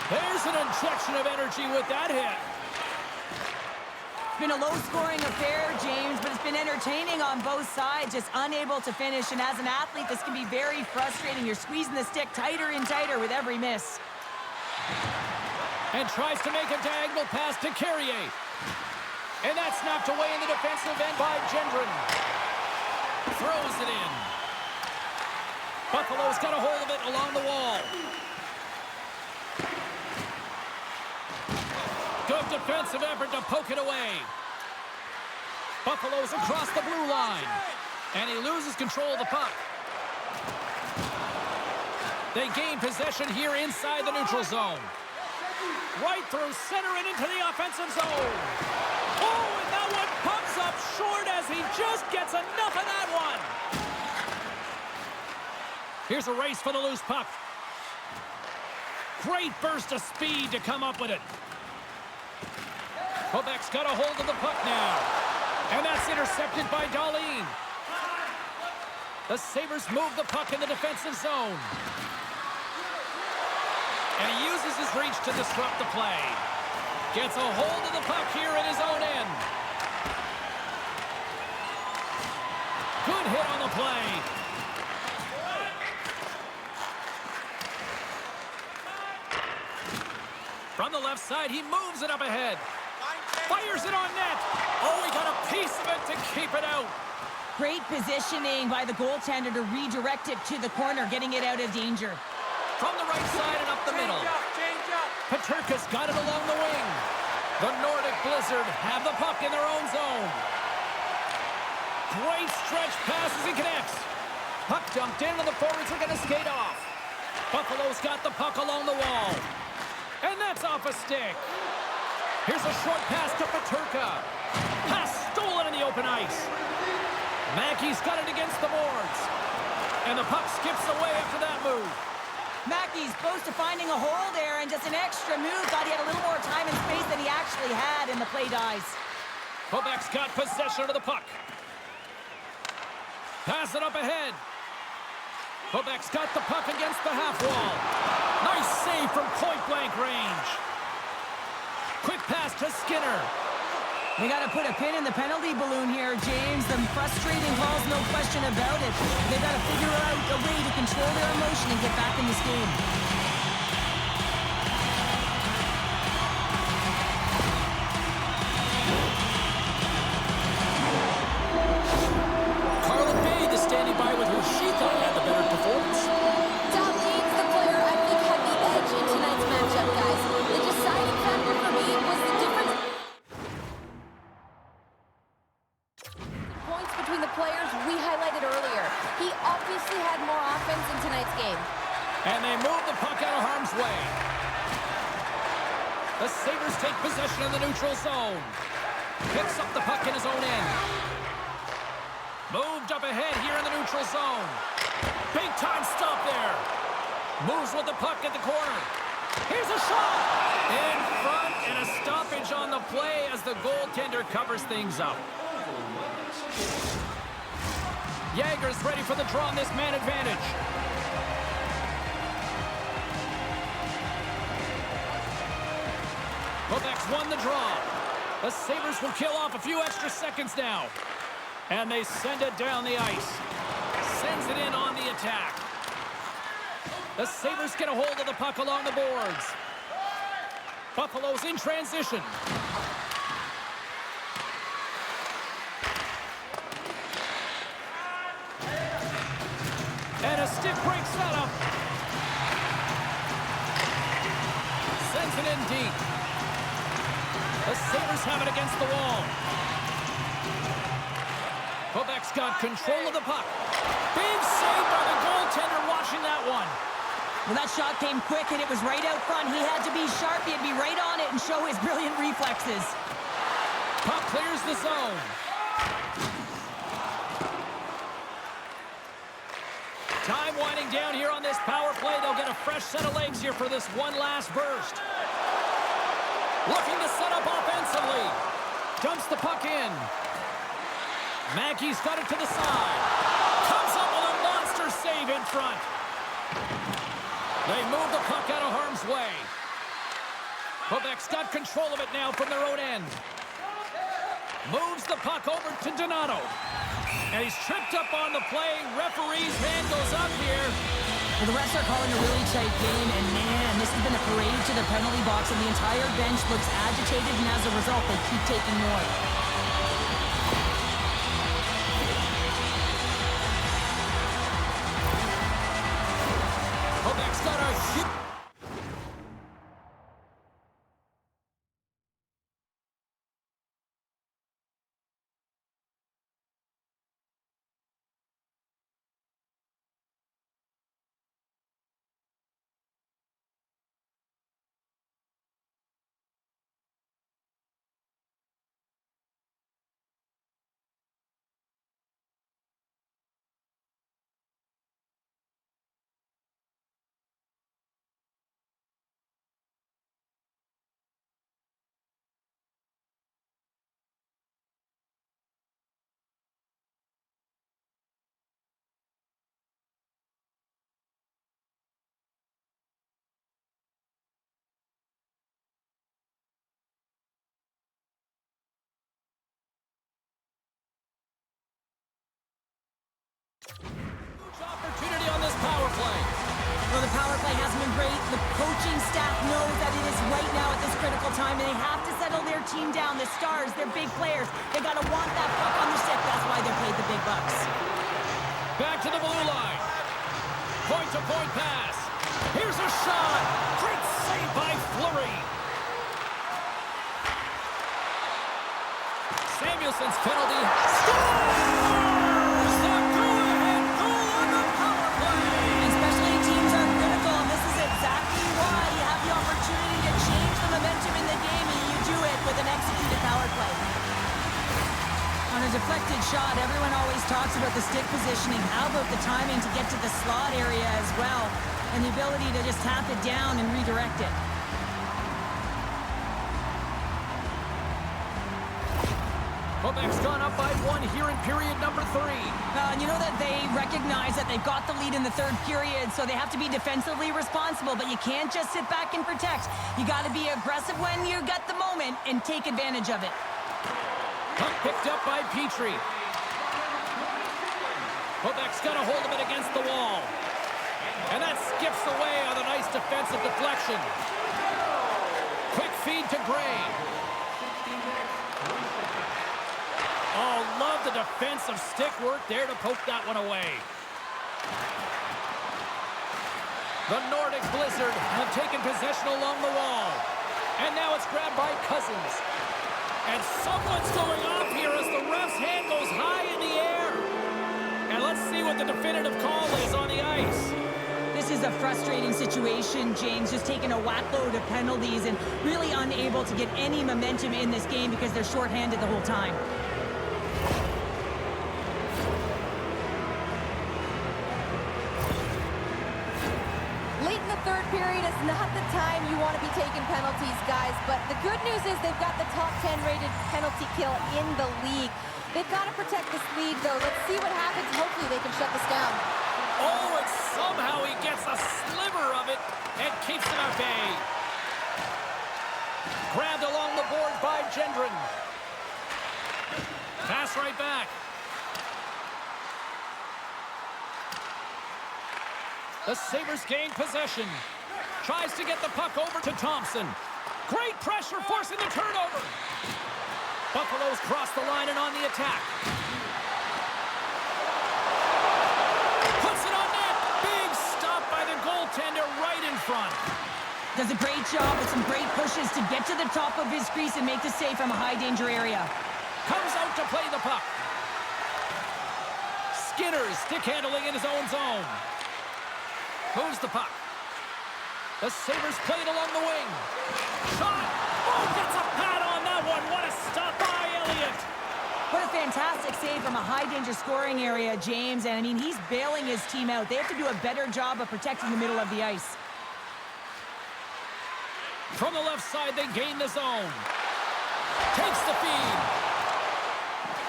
Speaker 1: There's an injection of energy with that hit.
Speaker 2: It's been a low-scoring affair, James, but it's been entertaining on both sides, just unable to finish. And as an athlete, this can be very frustrating. You're squeezing the stick tighter and tighter with every miss.
Speaker 1: And tries to make a diagonal pass to Carrier. And that's knocked away in the defensive end by Gendron. Throws it in. Buffalo's got a hold of it along the wall. Good defensive effort to poke it away. Buffalo's across the blue line. And he loses control of the puck. They gain possession here inside the neutral zone. Right through center and into the offensive zone. Oh, and that one pumps up short as he just gets enough of that one. Here's a race for the loose puck. Great burst of speed to come up with it. Quebec's got a hold of the puck now. And that's intercepted by Darlene. The Sabres move the puck in the defensive zone. And he uses his reach to disrupt the play. Gets a hold of the puck here in his own end. Good hit on the play. From the left side, he moves it up ahead. Fires it on net. Oh, he got a piece of it to keep it out.
Speaker 2: Great positioning by the goaltender to redirect it to the corner, getting it out of danger.
Speaker 1: From the right side and up the middle. Paterka's got it along the wing. The Nordic Blizzard have the puck in their own zone. Great stretch pass as he connects. Puck dumped in and the forwards are going to skate off. Buffalo's got the puck along the wall. And that's off a stick. Here's a short pass to Paterka. Pass stolen in the open ice. Mackey's got it against the boards. And the puck skips away after that move.
Speaker 2: Mackey's close to finding a hole there, and just an extra move. Thought he had a little more time and space than he actually had, and the play dies.
Speaker 1: Quebec's got possession of the puck. Pass it up ahead. Quebec's got the puck against the half wall. Nice save from point-blank range. Quick pass to Skinner.
Speaker 2: We got to put a pin in the penalty balloon here, James. The some frustrating calls, no question about it. They've got to figure out a way to control their emotion and get back in this game.
Speaker 1: Standing by with who she thought had the better performance.
Speaker 3: Darlene's the player I think had the edge in tonight's matchup, guys. The deciding factor for me was the difference points between the players we highlighted earlier. He obviously had more offense in tonight's game.
Speaker 1: And they move the puck out of harm's way. The Sabres take possession of the neutral zone. Picks up the puck in his own end. Moved up ahead here in the neutral zone. Big time stop there. Moves with the puck at the corner. Here's a shot. In front and a stoppage on the play as the goaltender covers things up. Yager's ready for the draw on this man advantage. Quebec's won the draw. The Sabres will kill off a few extra seconds now. And they send it down the ice. Sends it in on the attack. The Sabres get a hold of the puck along the boards. Buffalo's in transition. And a stick break setup. Sends it in deep. The Sabres have it against the wall. Quebec's got control of the puck. Big save by the goaltender watching that one.
Speaker 2: Well, that shot came quick, and it was right out front. He had to be sharp. He had to be right on it and show his brilliant reflexes.
Speaker 1: Puck clears the zone. Time winding down here on this power play. They'll get a fresh set of legs here for this one last burst. Looking to set up offensively. Dumps the puck in. Mackey's got it to the side. Comes up with a monster save in front. They move the puck out of harm's way. Quebec's got control of it now from their own end. Moves the puck over to Donato. And he's tripped up on the play. Referee's hand goes up here.
Speaker 2: Well, the refs are calling a really tight game, and man, this has been a parade to the penalty box, and the entire bench looks agitated, and as a result, they keep taking more.
Speaker 1: Quebec's got a huge... opportunity on this power play.
Speaker 2: Well, the power play hasn't been great. The coaching staff knows that it is right now at this critical time, and they have to settle their team down. The stars, they're big players. They got to want that puck on their stick. That's why they're paid the big bucks.
Speaker 1: Back to the blue line. Point-to-point pass. Here's a shot. Great save by Fleury. Samuelson's penalty. Scores! The go-ahead goal on the power play.
Speaker 2: And especially teams are critical, and this is exactly why you have the opportunity to change the momentum in the game, and you do it with an executed power play. On a deflected shot, everyone always talks about the stick positioning. How about the timing to get to the slot area as well, and the ability to just tap it down and redirect it.
Speaker 1: Quebec's gone up by 1 here in period number 3.
Speaker 2: And you know that they recognize that they've got the lead in the third period, so they have to be defensively responsible, but you can't just sit back and protect. You got to be aggressive when you get the moment and take advantage of it.
Speaker 1: Puck picked up by Petrie. Quebec's got a hold of it against the wall. And that skips away on a nice defensive deflection. Quick feed to Gray. Oh, love the defensive stick work there to poke that one away. The Nordic Blizzard have taken possession along the wall. And now it's grabbed by Cousins. And someone's going off here as the ref's hand goes high in the air. And let's see what the definitive call is on the ice.
Speaker 2: This is a frustrating situation, James, just taking a whack load of penalties and really unable to get any momentum in this game because they're shorthanded the whole time.
Speaker 3: Late in the third period is not the time you want to be taking penalties, guys, but the good news is they've got the top 10 rated penalty kill in the league. They've got to protect this lead, though. Let's see what happens. Hopefully they can shut this down.
Speaker 1: Oh, and somehow he gets a sliver of it and keeps it at bay. Grabbed along the board by Gendron. Pass right back. The Sabres gain possession. Tries to get the puck over to Thompson. Great pressure forcing the turnover. Buffalo's crossed the line and on the attack. Puts it on net. Big stop by the goaltender right in front.
Speaker 2: Does a great job with some great pushes to get to the top of his crease and make the save from a high-danger area.
Speaker 1: Comes out to play the puck. Skinner stick handling in his own zone. Moves the puck. The Sabres play it along the wing. Shot! Oh, gets a pad on that one. What a stop by Elliott.
Speaker 2: What a fantastic save from a high-danger scoring area, James. And, I mean, he's bailing his team out. They have to do a better job of protecting the middle of the ice.
Speaker 1: From the left side, they gain the zone. Takes the feed.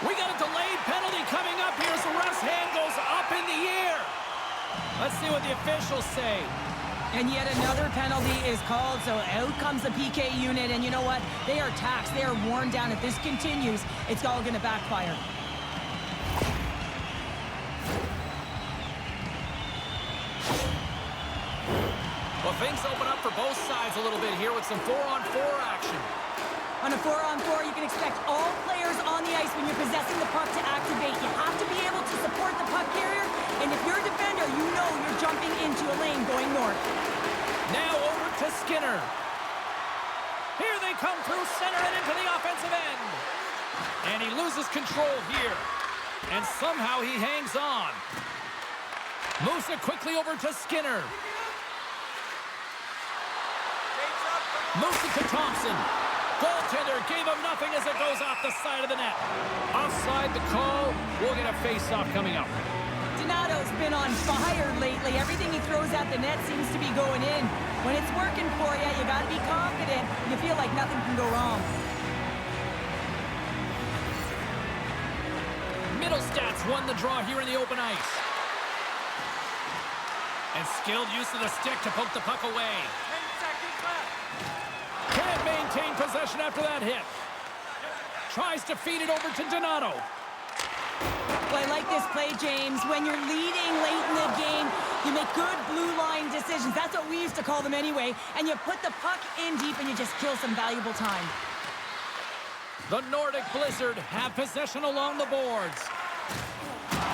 Speaker 1: We got a delayed penalty coming up here as the ref's hand goes up in the air. Let's see what the officials say.
Speaker 2: And yet another penalty is called, so out comes the PK unit. And you know what? They are taxed. They are worn down. If this continues, it's all going to backfire.
Speaker 1: Well, things open up for both sides a little bit here with some 4-on-4 action.
Speaker 2: On a 4-on-4, you can expect all players on the ice when you're possessing the puck to activate. You have to be able to support the puck carrier, and if you're a defender, you know you're jumping into a lane going north.
Speaker 1: Now over to Skinner. Here they come through center and into the offensive end. And he loses control here. And somehow he hangs on. Moves it quickly over to Skinner. Moves it to Thompson. Goaltender gave him nothing as it goes off the side of the net. Offside the call. We'll get a face-off coming up.
Speaker 2: Donato's been on fire lately. Everything he throws at the net seems to be going in. When it's working for you, you got to be confident. You feel like nothing can go wrong.
Speaker 1: Middlestats won the draw here in the open ice. And skilled use of the stick to poke the puck away. 10 seconds left. Can't maintain possession after that hit. Tries to feed it over to Donato.
Speaker 2: Well, I like this play, James. When you're leading late in the game, you make good blue line decisions. That's what we used to call them anyway. And you put the puck in deep and you just kill some valuable time.
Speaker 1: The Nordic Blizzard have possession along the boards.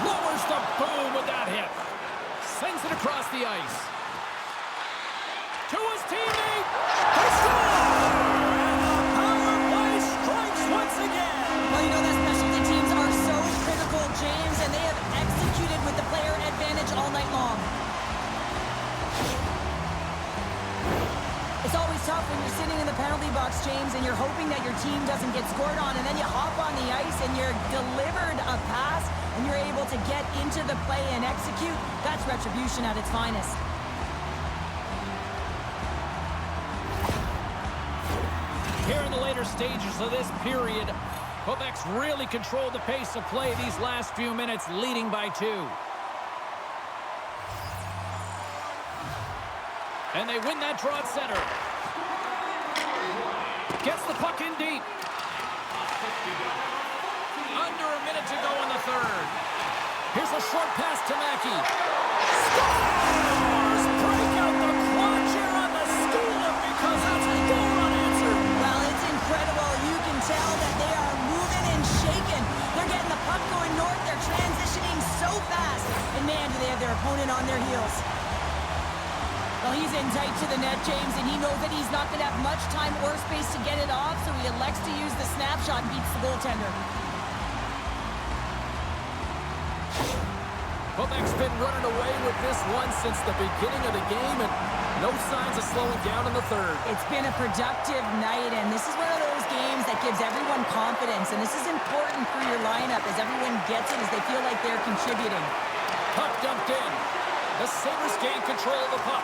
Speaker 1: Lowers the boom with that hit. Sends it across the ice. To his teammate. They score! And the power play strikes once again.
Speaker 2: Well, you know that specialty teams are so critical, James, and they have executed with the player advantage all night long. It's always tough when you're sitting in the penalty box, James, and you're hoping that your team doesn't get scored on, and then you hop on the ice and you're delivered a pass, and you're able to get into the play and execute. That's retribution at its finest.
Speaker 1: Here in the later stages of this period, Quebec's really controlled the pace of play these last few minutes, leading by 2. And they win that draw at center. Gets the puck in deep. Under a minute to go in the third. Here's a short pass to Mackey. Scores! Break out the clutch here on the school because that's 4 unanswered.
Speaker 2: Well, it's incredible. You can tell that they are moving and shaking. They're getting the puck going north. They're transitioning so fast. And man, do they have their opponent on their heels. Well, he's in tight to the net, James, and he knows that he's not going to have much time or space to get it off, so he elects to use the snapshot and beats the goaltender.
Speaker 1: Quebec's been running away with this one since the beginning of the game, and no signs of slowing down in the third.
Speaker 2: It's been a productive night, and this is one of those games that gives everyone confidence, and this is important for your lineup as everyone gets it, as they feel like they're contributing.
Speaker 1: Puck dumped in. The Sabres gain control of the puck.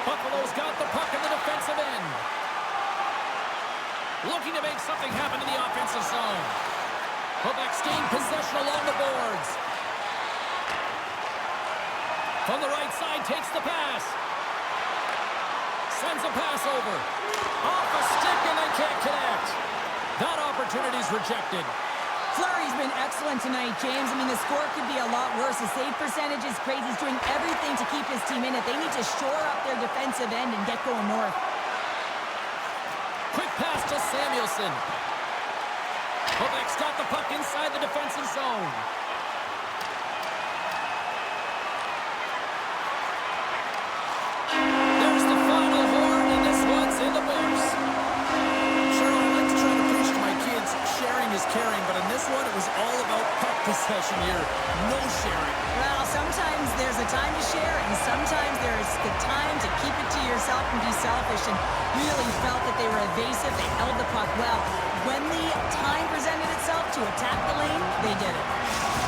Speaker 1: Buffalo's got the puck in the defensive end. Looking to make something happen in the offensive zone. Quebec's gained possession along the boards. From the right side, takes the pass. Sends a pass over. Off a stick, and they can't connect. That opportunity's rejected.
Speaker 2: Fleury's been excellent tonight, James. I mean, the score could be a lot worse. His save percentage is crazy. He's doing everything to keep his team in it. They need to shore up their defensive end and get going north.
Speaker 1: Quick pass to Samuelson. Quebec's got the puck inside the defensive zone. There's the final horn, and this one's in the books. Cheryl, I like to try to preach to my kids, sharing is caring, but in this one, it was all about puck possession here. No sharing.
Speaker 2: Well, sometimes there's a time to share, and sometimes there's the time to keep it to yourself and be selfish, and really felt that they were evasive. They held the puck well. When the time presented itself to attack the lane, they did it.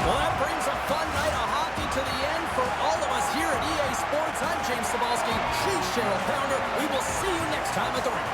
Speaker 1: Well, that brings a fun night of hockey to the end for all of us here at EA Sports. I'm James Cybulski. She's Cheryl Pounder. We will see you next time at the rink.